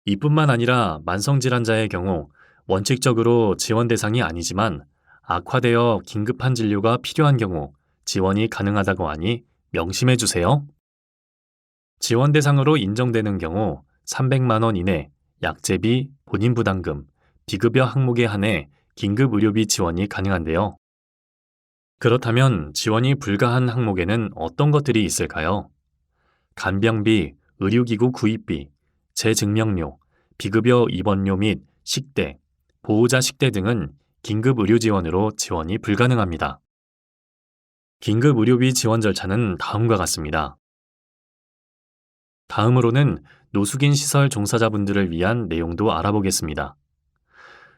이뿐만 아니라 만성질환자의 경우 원칙적으로 지원 대상이 아니지만 악화되어 긴급한 진료가 필요한 경우 지원이 가능하다고 하니 명심해 주세요. 지원 대상으로 인정되는 경우 300만 원 이내 약제비, 본인 부담금, 비급여 항목에 한해 긴급 의료비 지원이 가능한데요. 그렇다면 지원이 불가한 항목에는 어떤 것들이 있을까요? 간병비, 의료기구 구입비, 재증명료, 비급여 입원료 및 식대, 보호자 식대 등은 긴급 의료 지원으로 지원이 불가능합니다. 긴급 의료비 지원 절차는 다음과 같습니다. 다음으로는 노숙인 시설 종사자분들을 위한 내용도 알아보겠습니다.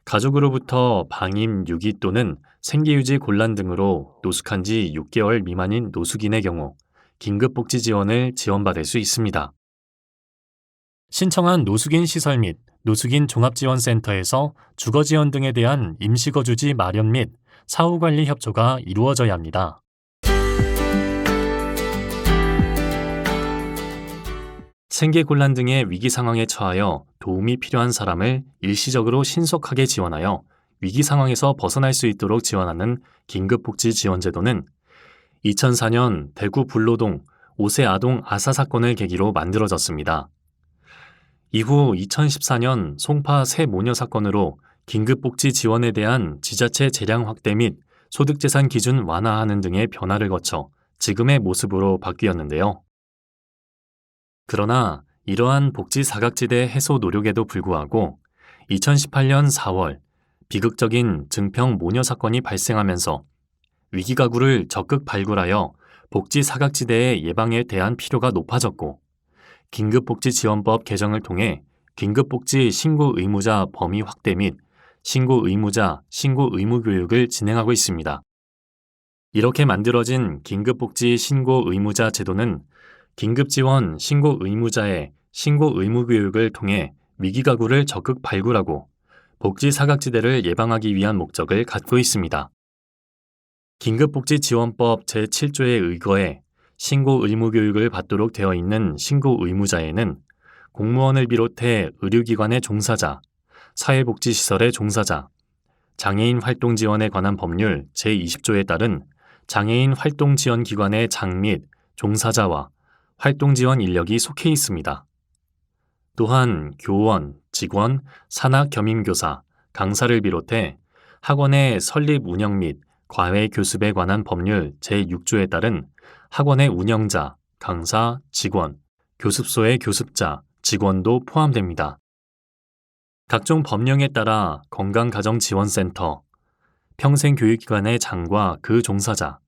가족으로부터 방임, 유기 또는 생계유지 곤란 등으로 노숙한 지 6개월 미만인 노숙인의 경우 긴급복지 지원을 지원받을 수 있습니다. 신청한 노숙인 시설 및 노숙인 종합지원센터에서 주거지원 등에 대한 임시거주지 마련 및 사후관리 협조가 이루어져야 합니다. 생계곤란 등의 위기 상황에 처하여 도움이 필요한 사람을 일시적으로 신속하게 지원하여 위기 상황에서 벗어날 수 있도록 지원하는 긴급복지 지원제도는 2004년 대구 불로동 5세 아동 아사 사건을 계기로 만들어졌습니다. 이후 2014년 송파 새 모녀 사건으로 긴급복지 지원에 대한 지자체 재량 확대 및 소득재산 기준 완화하는 등의 변화를 거쳐 지금의 모습으로 바뀌었는데요. 그러나 이러한 복지 사각지대 해소 노력에도 불구하고 2018년 4월 비극적인 증평 모녀 사건이 발생하면서 위기가구를 적극 발굴하여 복지 사각지대의 예방에 대한 필요가 높아졌고 긴급복지지원법 개정을 통해 긴급복지 신고 의무자 범위 확대 및 신고 의무자, 신고 의무 교육을 진행하고 있습니다. 이렇게 만들어진 긴급복지 신고 의무자 제도는 긴급지원 신고 의무자의 신고 의무 교육을 통해 위기가구를 적극 발굴하고 복지 사각지대를 예방하기 위한 목적을 갖고 있습니다. 긴급복지지원법 제7조에 의거해 신고 의무 교육을 받도록 되어 있는 신고 의무자에는 공무원을 비롯해 의료기관의 종사자, 사회복지시설의 종사자, 장애인 활동 지원에 관한 법률 제20조에 따른 장애인 활동 지원 기관의 장 및 종사자와 활동 지원 인력이 속해 있습니다. 또한 교원, 직원, 산학 겸임교사, 강사를 비롯해 학원의 설립 운영 및 과외 교습에 관한 법률 제6조에 따른 학원의 운영자, 강사, 직원, 교습소의 교습자, 직원도 포함됩니다. 각종 법령에 따라 건강가정지원센터, 평생교육기관의 장과 그 종사자,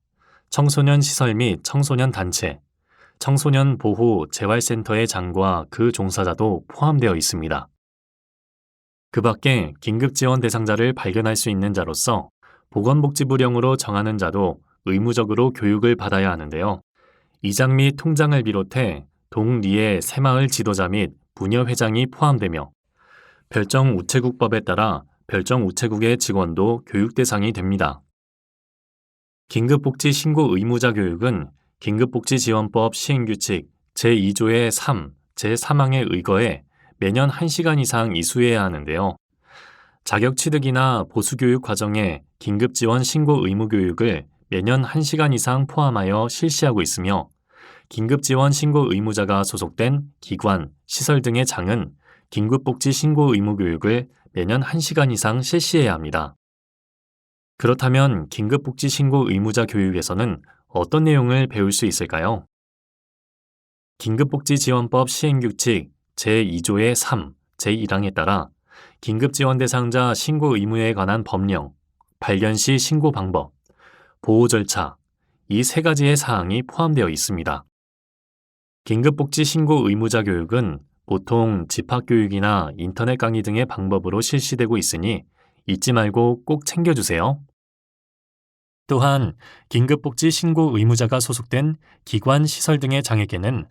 청소년 시설 및 청소년 단체, 청소년 보호 재활센터의 장과 그 종사자도 포함되어 있습니다. 그 밖에 긴급지원 대상자를 발견할 수 있는 자로서 보건복지부령으로 정하는 자도 의무적으로 교육을 받아야 하는데요. 이장 및 통장을 비롯해 동리의 새마을 지도자 및 부녀회장이 포함되며 별정우체국법에 따라 별정우체국의 직원도 교육 대상이 됩니다. 긴급복지 신고 의무자 교육은 긴급복지지원법 시행규칙 제2조의 3, 제3항에 의거해 매년 1시간 이상 이수해야 하는데요. 자격취득이나 보수교육 과정에 긴급지원 신고 의무 교육을 매년 1시간 이상 포함하여 실시하고 있으며 긴급지원 신고 의무자가 소속된 기관, 시설 등의 장은 긴급복지 신고 의무 교육을 매년 1시간 이상 실시해야 합니다. 그렇다면 긴급복지 신고 의무자 교육에서는 어떤 내용을 배울 수 있을까요? 긴급복지지원법 시행규칙 제2조의 3, 제1항에 따라 긴급지원 대상자 신고 의무에 관한 법령, 발견 시 신고 방법, 보호 절차, 이 세 가지의 사항이 포함되어 있습니다. 긴급복지 신고 의무자 교육은 보통 집합교육이나 인터넷 강의 등의 방법으로 실시되고 있으니 잊지 말고 꼭 챙겨주세요. 또한 긴급복지 신고 의무자가 소속된 기관, 시설 등의 장에게는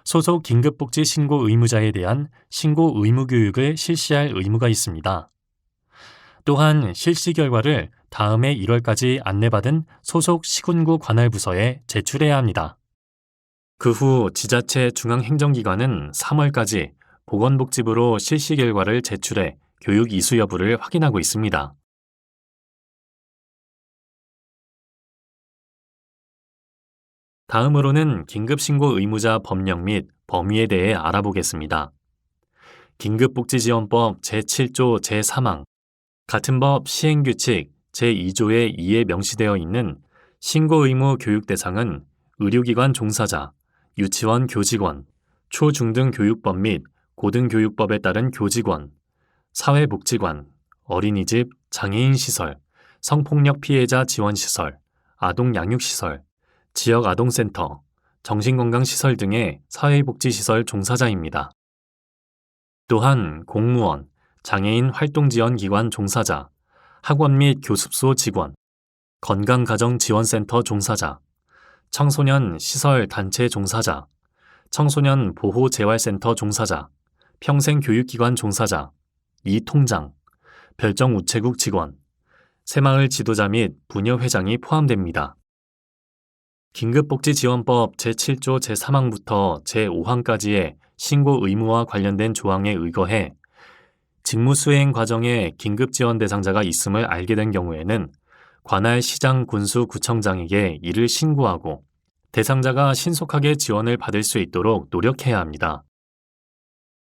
소속 긴급복지 신고 의무자에 대한 신고 의무 교육을 실시할 의무가 있습니다. 또한 실시 결과를 다음해 1월까지 안내받은 소속 시군구 관할 부서에 제출해야 합니다. 그 후 지자체 중앙행정기관은 3월까지 보건복지부로 실시 결과를 제출해 교육 이수 여부를 확인하고 있습니다. 다음으로는 긴급신고 의무자 법령 및 범위에 대해 알아보겠습니다. 긴급복지지원법 제7조 제3항, 같은 법 시행규칙 제2조의 2에 명시되어 있는 신고 의무 교육 대상은 의료기관 종사자, 유치원 교직원, 초중등 교육법 및 고등교육법에 따른 교직원, 사회복지관, 어린이집, 장애인시설, 성폭력 피해자 지원시설, 아동양육시설, 지역아동센터, 정신건강시설 등의 사회복지시설 종사자입니다. 또한 공무원, 장애인 활동지원기관 종사자, 학원 및 교습소 직원, 건강가정지원센터 종사자, 청소년 시설 단체 종사자, 청소년 보호재활센터 종사자, 평생교육기관 종사자, 이통장, 별정우체국 직원, 새마을 지도자 및 부녀회장이 포함됩니다. 긴급복지지원법 제7조 제3항부터 제5항까지의 신고 의무와 관련된 조항에 의거해 직무수행 과정에 긴급지원 대상자가 있음을 알게 된 경우에는 관할 시장, 군수, 구청장에게 이를 신고하고 대상자가 신속하게 지원을 받을 수 있도록 노력해야 합니다.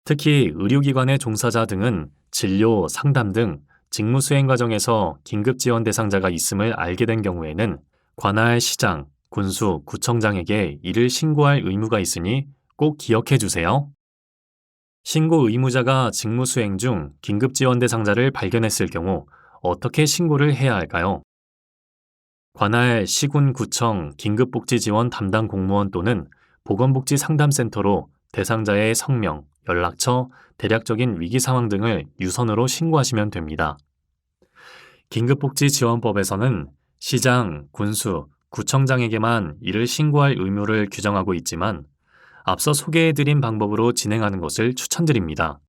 특히 의료기관의 종사자 등은 진료, 상담 등 직무수행 과정에서 긴급지원 대상자가 있음을 알게 된 경우에는 관할 시장, 군수, 구청장에게 이를 신고할 의무가 있으니 꼭 기억해 주세요. 신고 의무자가 직무수행 중 긴급지원 대상자를 발견했을 경우 어떻게 신고를 해야 할까요? 관할 시군, 구청, 긴급복지지원 담당 공무원 또는 보건복지상담센터로 대상자의 성명, 연락처, 대략적인 위기상황 등을 유선으로 신고하시면 됩니다. 긴급복지지원법에서는 시장, 군수, 구청장에게만 이를 신고할 의무를 규정하고 있지만 앞서 소개해드린 방법으로 진행하는 것을 추천드립니다.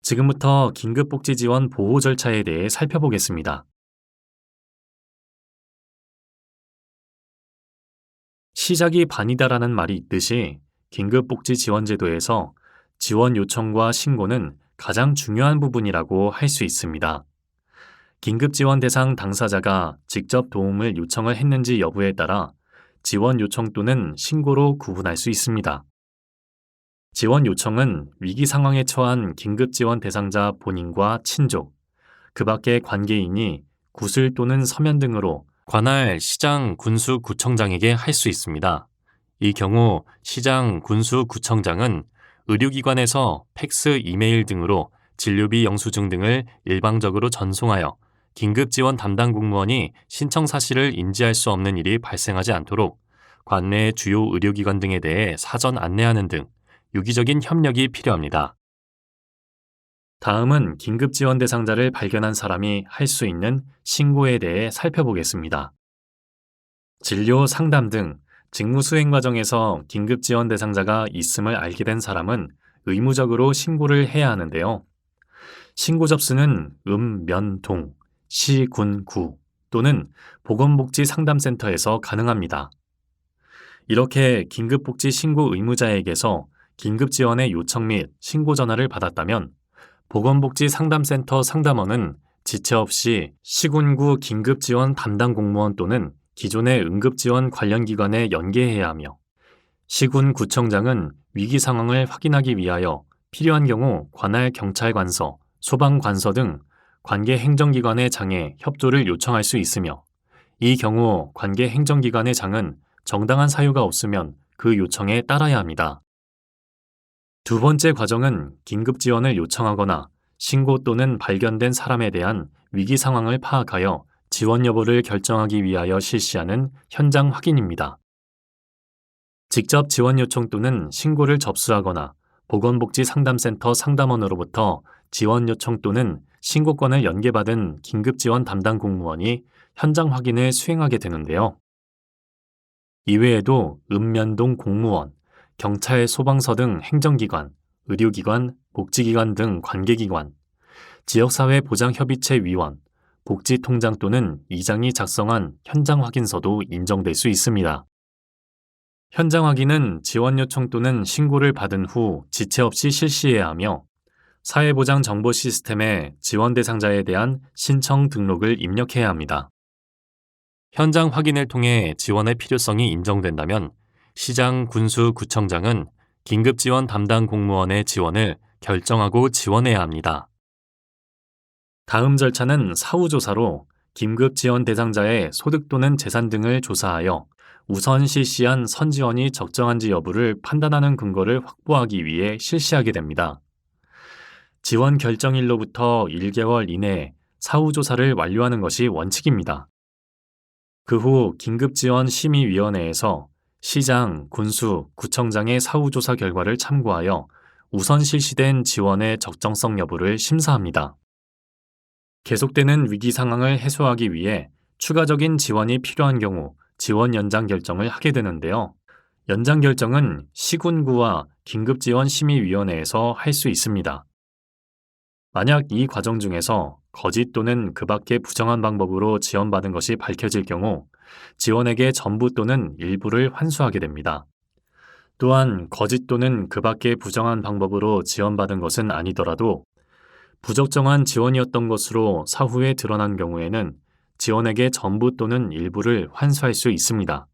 지금부터 긴급복지지원 보호 절차에 대해 살펴보겠습니다. 시작이 반이다라는 말이 있듯이 긴급복지지원제도에서 지원 요청과 신고는 가장 중요한 부분이라고 할 수 있습니다. 긴급지원 대상 당사자가 직접 도움을 요청을 했는지 여부에 따라 지원 요청 또는 신고로 구분할 수 있습니다. 지원 요청은 위기 상황에 처한 긴급지원 대상자 본인과 친족, 그 밖의 관계인이 구슬 또는 서면 등으로 관할 시장, 군수, 구청장에게 할 수 있습니다. 이 경우 시장, 군수, 구청장은 의료기관에서 팩스, 이메일 등으로 진료비 영수증 등을 일방적으로 전송하여 긴급지원 담당 공무원이 신청 사실을 인지할 수 없는 일이 발생하지 않도록 관내 주요 의료기관 등에 대해 사전 안내하는 등 유기적인 협력이 필요합니다. 다음은 긴급지원 대상자를 발견한 사람이 할 수 있는 신고에 대해 살펴보겠습니다. 진료, 상담 등 직무 수행 과정에서 긴급지원 대상자가 있음을 알게 된 사람은 의무적으로 신고를 해야 하는데요. 신고 접수는 면, 동, 시, 군, 구 또는 보건복지상담센터에서 가능합니다. 이렇게 긴급복지 신고 의무자에게서 긴급지원의 요청 및 신고 전화를 받았다면 보건복지상담센터 상담원은 지체 없이 시군구 긴급지원 담당 공무원 또는 기존의 응급지원 관련 기관에 연계해야 하며 시군구청장은 위기 상황을 확인하기 위하여 필요한 경우 관할 경찰관서, 소방관서 등 관계 행정기관의 장에 협조를 요청할 수 있으며 이 경우 관계 행정기관의 장은 정당한 사유가 없으면 그 요청에 따라야 합니다. 두 번째 과정은 긴급 지원을 요청하거나 신고 또는 발견된 사람에 대한 위기 상황을 파악하여 지원 여부를 결정하기 위하여 실시하는 현장 확인입니다. 직접 지원 요청 또는 신고를 접수하거나 보건복지상담센터 상담원으로부터 지원 요청 또는 신고권을 연계받은 긴급지원 담당 공무원이 현장 확인을 수행하게 되는데요. 이외에도 읍면동 공무원, 경찰, 소방서 등 행정기관, 의료기관, 복지기관 등 관계기관, 지역사회 보장협의체위원, 복지통장 또는 이장이 작성한 현장 확인서도 인정될 수 있습니다. 현장 확인은 지원 요청 또는 신고를 받은 후 지체 없이 실시해야 하며 사회보장 정보 시스템에 지원 대상자에 대한 신청 등록을 입력해야 합니다. 현장 확인을 통해 지원의 필요성이 인정된다면 시장, 군수, 구청장은 긴급지원 담당 공무원의 지원을 결정하고 지원해야 합니다. 다음 절차는 사후조사로 긴급지원 대상자의 소득 또는 재산 등을 조사하여 우선 실시한 선지원이 적정한지 여부를 판단하는 근거를 확보하기 위해 실시하게 됩니다. 지원 결정일로부터 1개월 이내에 사후조사를 완료하는 것이 원칙입니다. 그 후 긴급지원심의위원회에서 시장, 군수, 구청장의 사후조사 결과를 참고하여 우선 실시된 지원의 적정성 여부를 심사합니다. 계속되는 위기 상황을 해소하기 위해 추가적인 지원이 필요한 경우 지원 연장 결정을 하게 되는데요. 연장 결정은 시군구와 긴급지원심의위원회에서 할 수 있습니다. 만약 이 과정 중에서 거짓 또는 그 밖의 부정한 방법으로 지원받은 것이 밝혀질 경우 지원액의 전부 또는 일부를 환수하게 됩니다. 또한 거짓 또는 그 밖의 부정한 방법으로 지원받은 것은 아니더라도 부적정한 지원이었던 것으로 사후에 드러난 경우에는 지원액의 전부 또는 일부를 환수할 수 있습니다.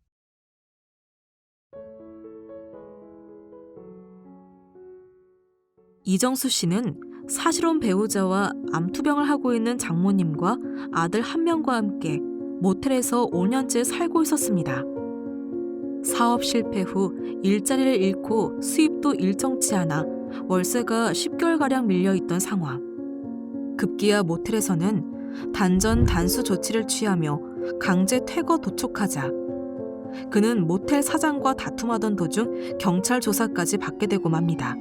이정수 씨는 사실혼 배우자와 암투병을 하고 있는 장모님과 아들 한 명과 함께 모텔에서 5년째 살고 있었습니다. 사업 실패 후 일자리를 잃고 수입도 일정치 않아 월세가 10개월가량 밀려있던 상황. 급기야 모텔에서는 단전 단수 조치를 취하며 강제 퇴거 도촉하자 그는 모텔 사장과 다툼하던 도중 경찰 조사까지 받게 되고 맙니다.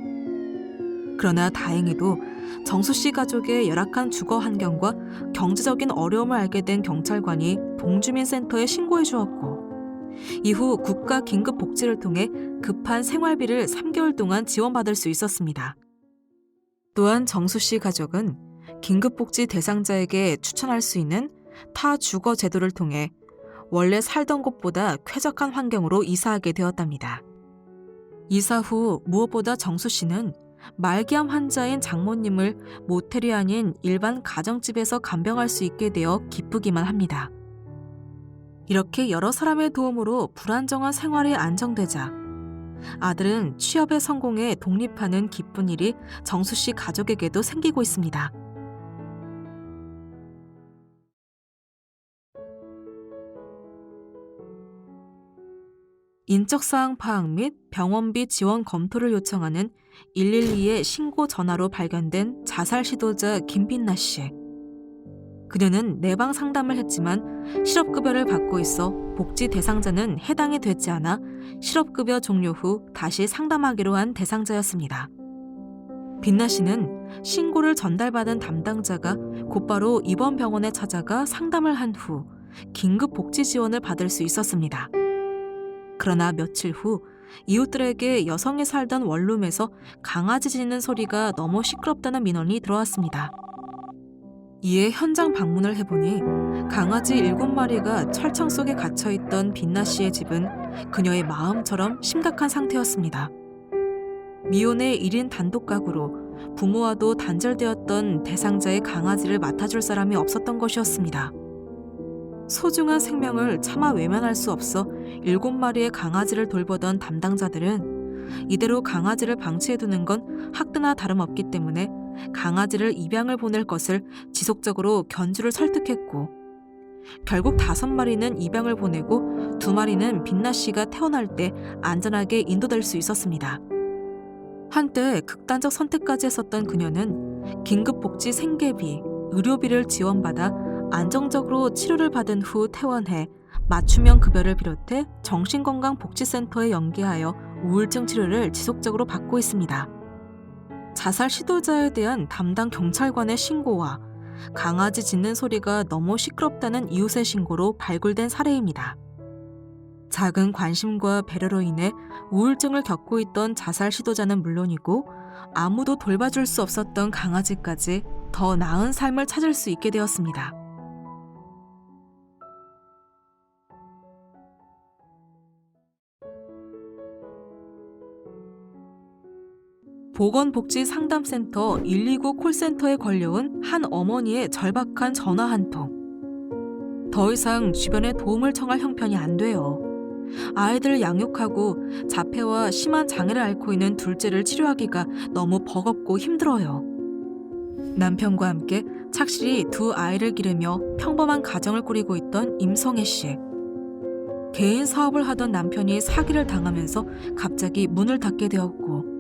그러나 다행히도 정수 씨 가족의 열악한 주거 환경과 경제적인 어려움을 알게 된 경찰관이 동주민센터에 신고해 주었고 이후 국가 긴급복지를 통해 급한 생활비를 3개월 동안 지원받을 수 있었습니다. 또한 정수 씨 가족은 긴급복지 대상자에게 추천할 수 있는 타 주거 제도를 통해 원래 살던 곳보다 쾌적한 환경으로 이사하게 되었답니다. 이사 후 무엇보다 정수 씨는 말기암 환자인 장모님을 모텔이 아닌 일반 가정집에서 간병할 수 있게 되어 기쁘기만 합니다. 이렇게 여러 사람의 도움으로 불안정한 생활이 안정되자 아들은 취업에 성공해 독립하는 기쁜 일이 정수 씨 가족에게도 생기고 있습니다. 인적사항 파악 및 병원비 지원 검토를 요청하는 112의 신고 전화로 발견된 자살 시도자 김빛나 씨. 그녀는 내방 상담을 했지만 실업급여를 받고 있어 복지 대상자는 해당이 되지 않아 실업급여 종료 후 다시 상담하기로 한 대상자였습니다. 빛나 씨는 신고를 전달받은 담당자가 곧바로 입원 병원에 찾아가 상담을 한 후 긴급 복지 지원을 받을 수 있었습니다. 그러나 며칠 후 이웃들에게 여성이 살던 원룸에서 강아지 짖는 소리가 너무 시끄럽다는 민원이 들어왔습니다. 이에 현장 방문을 해보니 강아지 7마리가 철창 속에 갇혀있던 빛나 씨의 집은 그녀의 마음처럼 심각한 상태였습니다. 미혼의 1인 단독 가구로 부모와도 단절되었던 대상자의 강아지를 맡아줄 사람이 없었던 것이었습니다. 소중한 생명을 차마 외면할 수 없어 7마리의 강아지를 돌보던 담당자들은 이대로 강아지를 방치해두는 건 학대나 다름없기 때문에 강아지를 입양을 보낼 것을 지속적으로 견주를 설득했고 결국 5마리는 입양을 보내고 2마리는 빛나 씨가 태어날 때 안전하게 인도될 수 있었습니다. 한때 극단적 선택까지 했었던 그녀는 긴급복지 생계비, 의료비를 지원받아 안정적으로 치료를 받은 후 퇴원해 맞춤형 급여를 비롯해 정신건강복지센터에 연계하여 우울증 치료를 지속적으로 받고 있습니다. 자살 시도자에 대한 담당 경찰관의 신고와 강아지 짖는 소리가 너무 시끄럽다는 이웃의 신고로 발굴된 사례입니다. 작은 관심과 배려로 인해 우울증을 겪고 있던 자살 시도자는 물론이고 아무도 돌봐줄 수 없었던 강아지까지 더 나은 삶을 찾을 수 있게 되었습니다. 보건복지상담센터 129 콜센터에 걸려온 한 어머니의 절박한 전화 한 통. 더 이상 주변에 도움을 청할 형편이 안 돼요. 아이들을 양육하고 자폐와 심한 장애를 앓고 있는 둘째를 치료하기가 너무 버겁고 힘들어요. 남편과 함께 착실히 두 아이를 기르며 평범한 가정을 꾸리고 있던 임성애 씨. 개인 사업을 하던 남편이 사기를 당하면서 갑자기 문을 닫게 되었고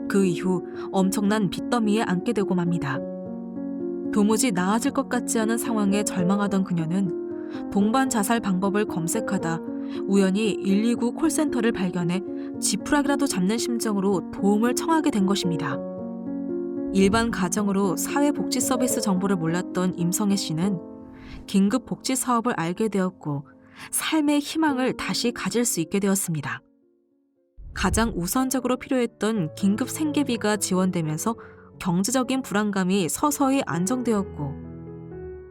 그 이후 엄청난 빚더미에 앉게 되고 맙니다. 도무지 나아질 것 같지 않은 상황에 절망하던 그녀는 동반 자살 방법을 검색하다 우연히 129 콜센터를 발견해 지푸라기라도 잡는 심정으로 도움을 청하게 된 것입니다. 일반 가정으로 사회복지 서비스 정보를 몰랐던 임성애 씨는 긴급 복지 사업을 알게 되었고 삶의 희망을 다시 가질 수 있게 되었습니다. 가장 우선적으로 필요했던 긴급 생계비가 지원되면서 경제적인 불안감이 서서히 안정되었고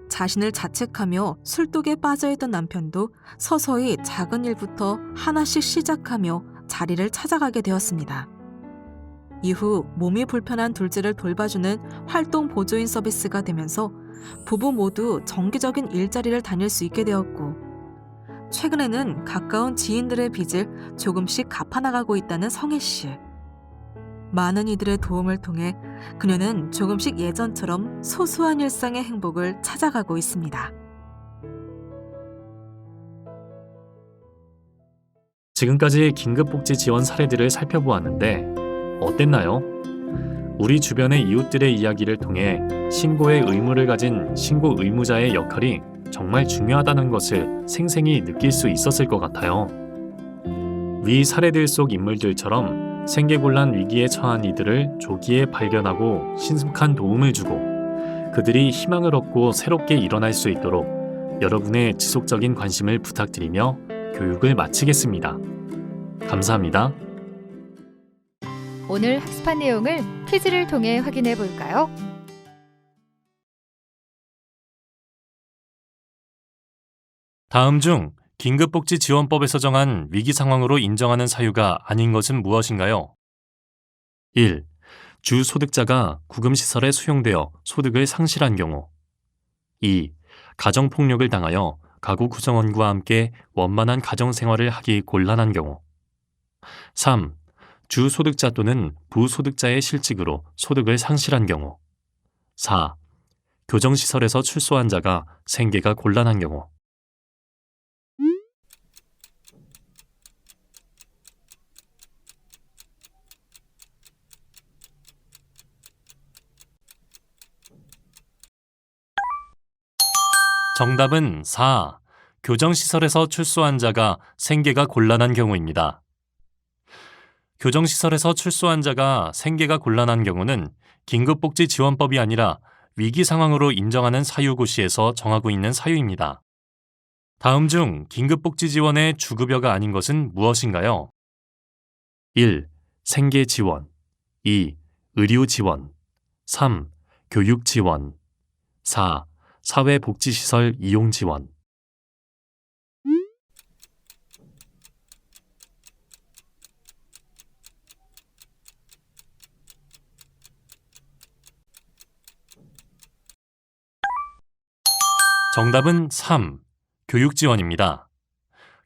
자신을 자책하며 술독에 빠져있던 남편도 서서히 작은 일부터 하나씩 시작하며 자리를 찾아가게 되었습니다. 이후 몸이 불편한 둘째를 돌봐주는 활동 보조인 서비스가 되면서 부부 모두 정기적인 일자리를 다닐 수 있게 되었고 최근에는 가까운 지인들의 빚을 조금씩 갚아나가고 있다는 성애 씨. 많은 이들의 도움을 통해 그녀는 조금씩 예전처럼 소소한 일상의 행복을 찾아가고 있습니다. 지금까지 긴급복지 지원 사례들을 살펴보았는데 어땠나요? 우리 주변의 이웃들의 이야기를 통해 신고의 의무를 가진 신고 의무자의 역할이 정말 중요하다는 것을 생생히 느낄 수 있었을 것 같아요. 위 사례들 속 인물들처럼 생계곤란 위기에 처한 이들을 조기에 발견하고 신속한 도움을 주고 그들이 희망을 얻고 새롭게 일어날 수 있도록 여러분의 지속적인 관심을 부탁드리며 교육을 마치겠습니다. 감사합니다. 오늘 학습한 내용을 퀴즈를 통해 확인해 볼까요? 다음 중 긴급복지지원법에서 정한 위기 상황으로 인정하는 사유가 아닌 것은 무엇인가요? 1. 주 소득자가 구금시설에 수용되어 소득을 상실한 경우. 2. 가정폭력을 당하여 가구 구성원과 함께 원만한 가정생활을 하기 곤란한 경우. 3. 주 소득자 또는 부소득자의 실직으로 소득을 상실한 경우. 4. 교정시설에서 출소한 자가 생계가 곤란한 경우. 정답은 4. 교정시설에서 출소한 자가 생계가 곤란한 경우입니다. 교정시설에서 출소한 자가 생계가 곤란한 경우는 긴급복지지원법이 아니라 위기 상황으로 인정하는 사유고시에서 정하고 있는 사유입니다. 다음 중 긴급복지지원의 주급여가 아닌 것은 무엇인가요? 1. 생계지원 2. 의료지원 3. 교육지원 4. 사회복지시설 이용지원. 정답은 3. 교육지원입니다.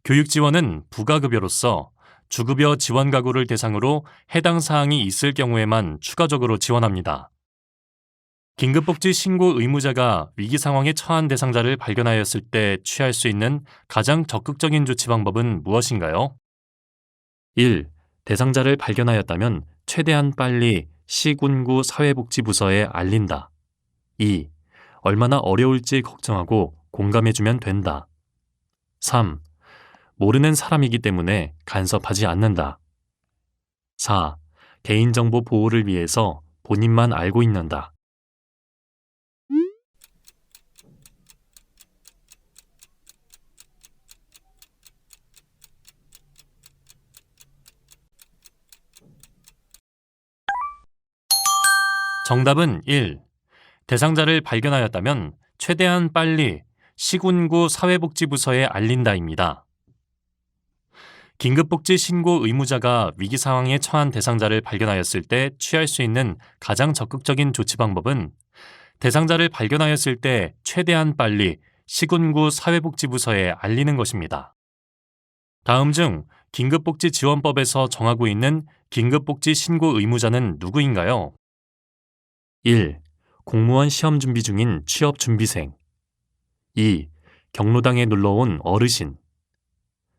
교육지원은 부가급여로서 주급여 지원 가구를 대상으로 해당 사항이 있을 경우에만 추가적으로 지원합니다. 긴급복지 신고 의무자가 위기 상황에 처한 대상자를 발견하였을 때 취할 수 있는 가장 적극적인 조치 방법은 무엇인가요? 1. 대상자를 발견하였다면 최대한 빨리 시군구 사회복지부서에 알린다. 2. 얼마나 어려울지 걱정하고 공감해주면 된다. 3. 모르는 사람이기 때문에 간섭하지 않는다. 4. 개인정보 보호를 위해서 본인만 알고 있는다. 정답은 1. 대상자를 발견하였다면 최대한 빨리 시군구 사회복지부서에 알린다입니다. 긴급복지 신고 의무자가 위기 상황에 처한 대상자를 발견하였을 때 취할 수 있는 가장 적극적인 조치 방법은 대상자를 발견하였을 때 최대한 빨리 시군구 사회복지부서에 알리는 것입니다. 다음 중 긴급복지지원법에서 정하고 있는 긴급복지 신고 의무자는 누구인가요? 1. 공무원 시험 준비 중인 취업준비생. 2. 경로당에 놀러온 어르신.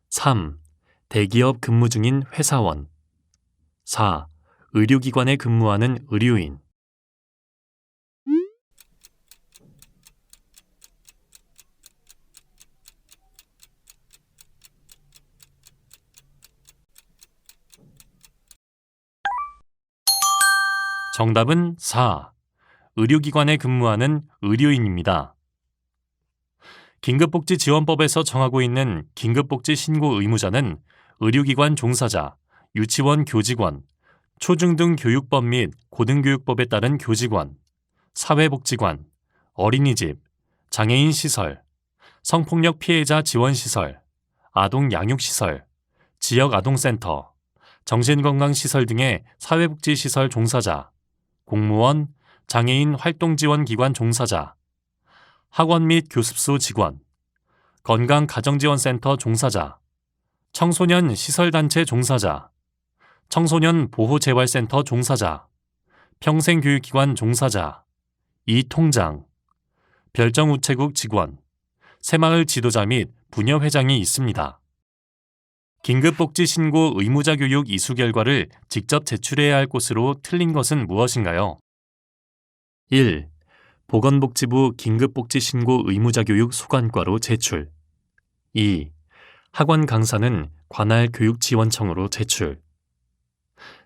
3. 대기업 근무 중인 회사원. 4. 의료기관에 근무하는 의료인. 정답은 4. 의료기관에 근무하는 의료인입니다. 긴급복지지원법에서 정하고 있는 긴급복지 신고 의무자는 의료기관 종사자, 유치원 교직원, 초중등 교육법 및 고등교육법에 따른 교직원, 사회복지관, 어린이집, 장애인 시설, 성폭력 피해자 지원시설, 아동 양육시설, 지역아동센터, 정신건강시설 등의 사회복지시설 종사자, 공무원, 장애인 활동지원기관 종사자, 학원 및 교습소 직원, 건강가정지원센터 종사자, 청소년 시설단체 종사자, 청소년 보호재활센터 종사자, 평생교육기관 종사자, 이통장, 별정우체국 직원, 새마을 지도자 및 부녀회장이 있습니다. 긴급복지 신고 의무자 교육 이수 결과를 직접 제출해야 할 곳으로 틀린 것은 무엇인가요? 1. 보건복지부 긴급복지 신고 의무자 교육 소관과로 제출. 2. 학원 강사는 관할 교육지원청으로 제출.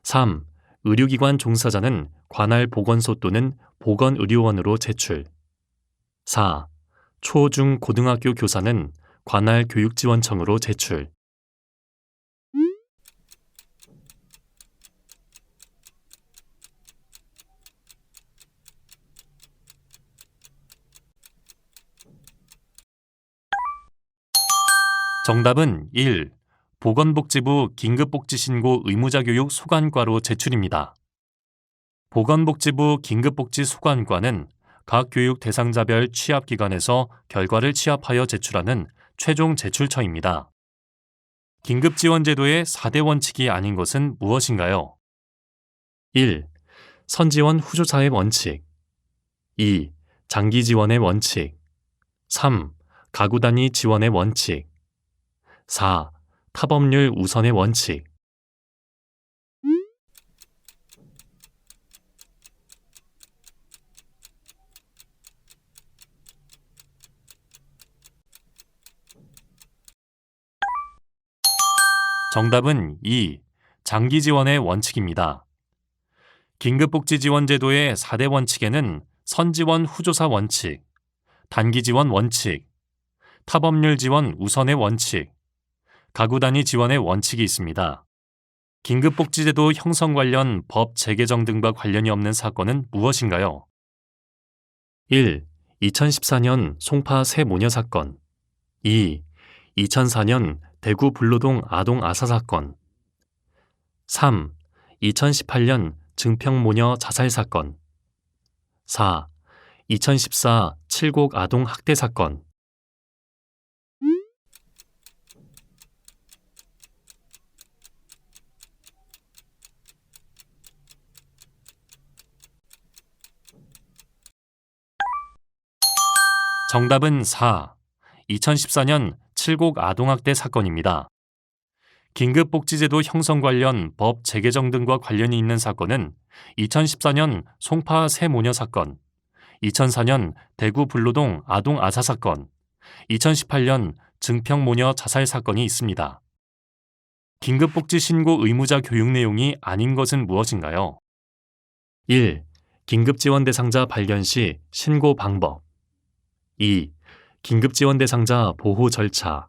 3. 의료기관 종사자는 관할 보건소 또는 보건의료원으로 제출. 4. 초, 중, 고등학교 교사는 관할 교육지원청으로 제출. 정답은 1. 보건복지부 긴급복지신고 의무자교육 소관과로 제출입니다. 보건복지부 긴급복지소관과는 각 교육 대상자별 취합기관에서 결과를 취합하여 제출하는 최종 제출처입니다. 긴급지원제도의 4대 원칙이 아닌 것은 무엇인가요? 1. 선지원 후조사의 원칙. 2. 장기지원의 원칙. 3. 가구단위 지원의 원칙. 4. 타법률 우선의 원칙. 정답은 2. 장기지원의 원칙입니다. 긴급복지지원제도의 4대 원칙에는 선지원 후조사 원칙, 단기지원 원칙, 타법률 지원 우선의 원칙, 가구단위 지원의 원칙이 있습니다. 긴급복지제도 형성 관련 법 재개정 등과 관련이 없는 사건은 무엇인가요? 1. 2014년 송파 새모녀 사건. 2. 2004년 대구 불로동 아동 아사 사건. 3. 2018년 증평모녀 자살 사건. 4. 2014 칠곡 아동 학대 사건. 정답은 4. 2014년 칠곡 아동학대 사건입니다. 긴급복지제도 형성 관련 법 재개정 등과 관련이 있는 사건은 2014년 송파 새모녀 사건, 2004년 대구 불로동 아동 아사 사건, 2018년 증평모녀 자살 사건이 있습니다. 긴급복지 신고 의무자 교육 내용이 아닌 것은 무엇인가요? 1. 긴급지원 대상자 발견 시 신고 방법. 2. 긴급지원 대상자 보호 절차.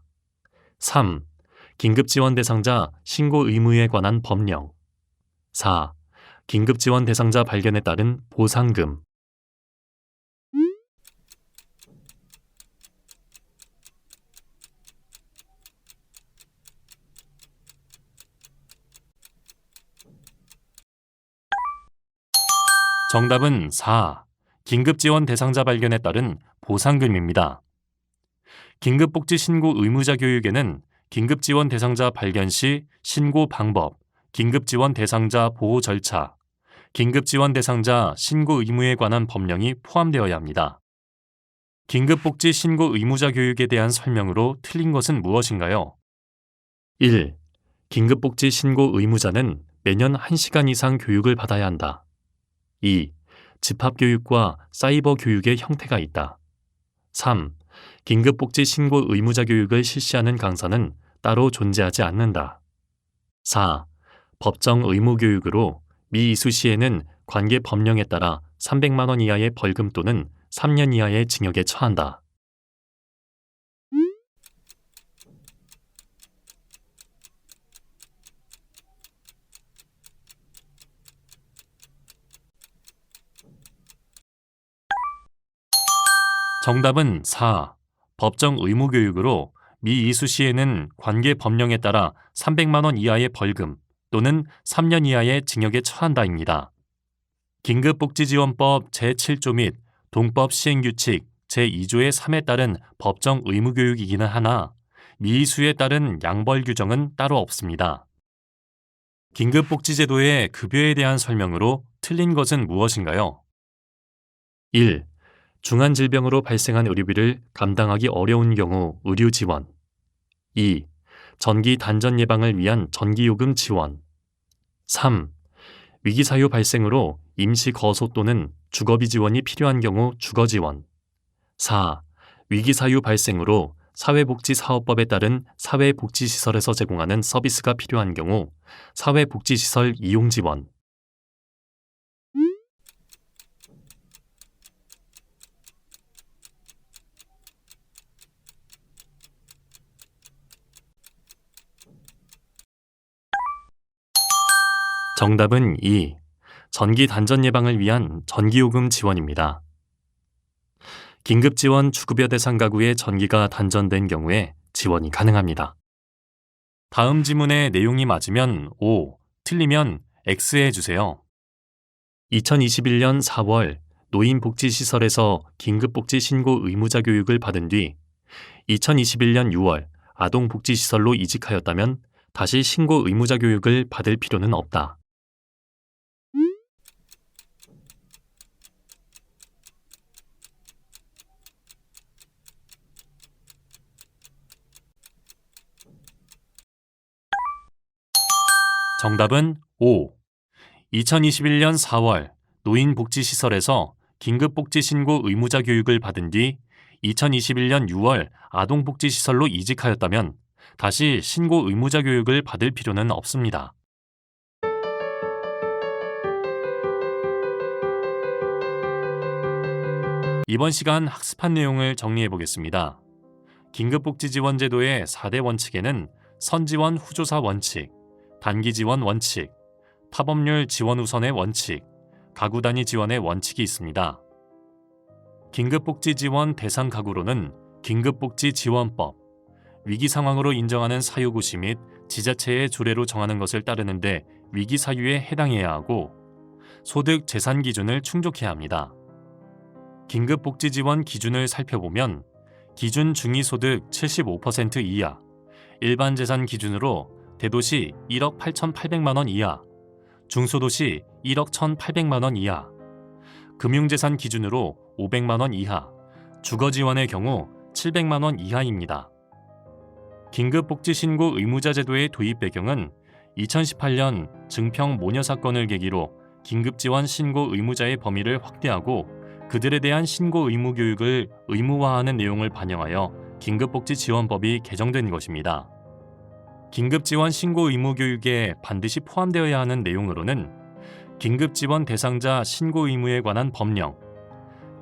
3. 긴급지원 대상자 신고 의무에 관한 법령. 4. 긴급지원 대상자 발견에 따른 보상금. 정답은 4. 긴급지원 대상자 발견에 따른 보상금입니다. 긴급복지 신고 의무자 교육에는 긴급지원 대상자 발견 시 신고 방법, 긴급지원 대상자 보호 절차, 긴급지원 대상자 신고 의무에 관한 법령이 포함되어야 합니다. 긴급복지 신고 의무자 교육에 대한 설명으로 틀린 것은 무엇인가요? 1. 긴급복지 신고 의무자는 매년 1시간 이상 교육을 받아야 한다. 2. 집합교육과 사이버 교육의 형태가 있다. 3. 긴급복지 신고 의무자 교육을 실시하는 강사는 따로 존재하지 않는다. 4. 법정 의무 교육으로 미이수 시에는 관계 법령에 따라 300만 원 이하의 벌금 또는 3년 이하의 징역에 처한다. 정답은 4. 법정 의무 교육으로 미이수 시에는 관계 법령에 따라 300만 원 이하의 벌금 또는 3년 이하의 징역에 처한다입니다. 긴급복지지원법 제7조 및 동법 시행규칙 제2조의 3에 따른 법정 의무 교육이기는 하나 미이수에 따른 양벌 규정은 따로 없습니다. 긴급복지제도의 급여에 대한 설명으로 틀린 것은 무엇인가요? 1. 중한 질병으로 발생한 의료비를 감당하기 어려운 경우 의료 지원. 2. 전기 단전 예방을 위한 전기요금 지원. 3. 위기 사유 발생으로 임시 거소 또는 주거비 지원이 필요한 경우 주거 지원. 4. 위기 사유 발생으로 사회복지사업법에 따른 사회복지시설에서 제공하는 서비스가 필요한 경우 사회복지시설 이용 지원. 정답은 2. 전기 단전 예방을 위한 전기요금 지원입니다. 긴급지원 주급여 대상 가구의 전기가 단전된 경우에 지원이 가능합니다. 다음 지문의 내용이 맞으면 O, 틀리면 X 해주세요. 2021년 4월 노인복지시설에서 긴급복지 신고 의무자 교육을 받은 뒤 2021년 6월 아동복지시설로 이직하였다면 다시 신고 의무자 교육을 받을 필요는 없다. 정답은 5. 2021년 4월 노인복지시설에서 긴급복지 신고 의무자 교육을 받은 뒤 2021년 6월 아동복지시설로 이직하였다면 다시 신고 의무자 교육을 받을 필요는 없습니다. 이번 시간 학습한 내용을 정리해 보겠습니다. 긴급복지지원제도의 4대 원칙에는 선지원 후조사 원칙, 단기지원 원칙, 타법률 지원 우선의 원칙, 가구 단위 지원의 원칙이 있습니다. 긴급복지지원 대상 가구로는 긴급복지지원법, 위기 상황으로 인정하는 사유고시 및 지자체의 조례로 정하는 것을 따르는데 위기 사유에 해당해야 하고 소득 재산 기준을 충족해야 합니다. 긴급복지지원 기준을 살펴보면 기준 중위소득 75% 이하, 일반 재산 기준으로 대도시 1억 8,800만 원 이하, 중소도시 1억 1,800만 원 이하, 금융재산 기준으로 500만 원 이하, 주거지원의 경우 700만 원 이하입니다. 긴급복지신고 의무자제도의 도입 배경은 2018년 증평 모녀 사건을 계기로 긴급지원 신고 의무자의 범위를 확대하고 그들에 대한 신고 의무 교육을 의무화하는 내용을 반영하여 긴급복지지원법이 개정된 것입니다. 긴급지원 신고 의무 교육에 반드시 포함되어야 하는 내용으로는 긴급지원 대상자 신고 의무에 관한 법령,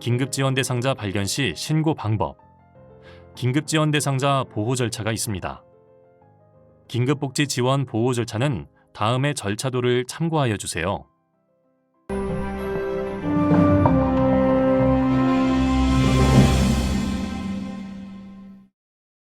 긴급지원 대상자 발견 시 신고 방법, 긴급지원 대상자 보호 절차가 있습니다. 긴급복지 지원 보호 절차는 다음의 절차도를 참고하여 주세요.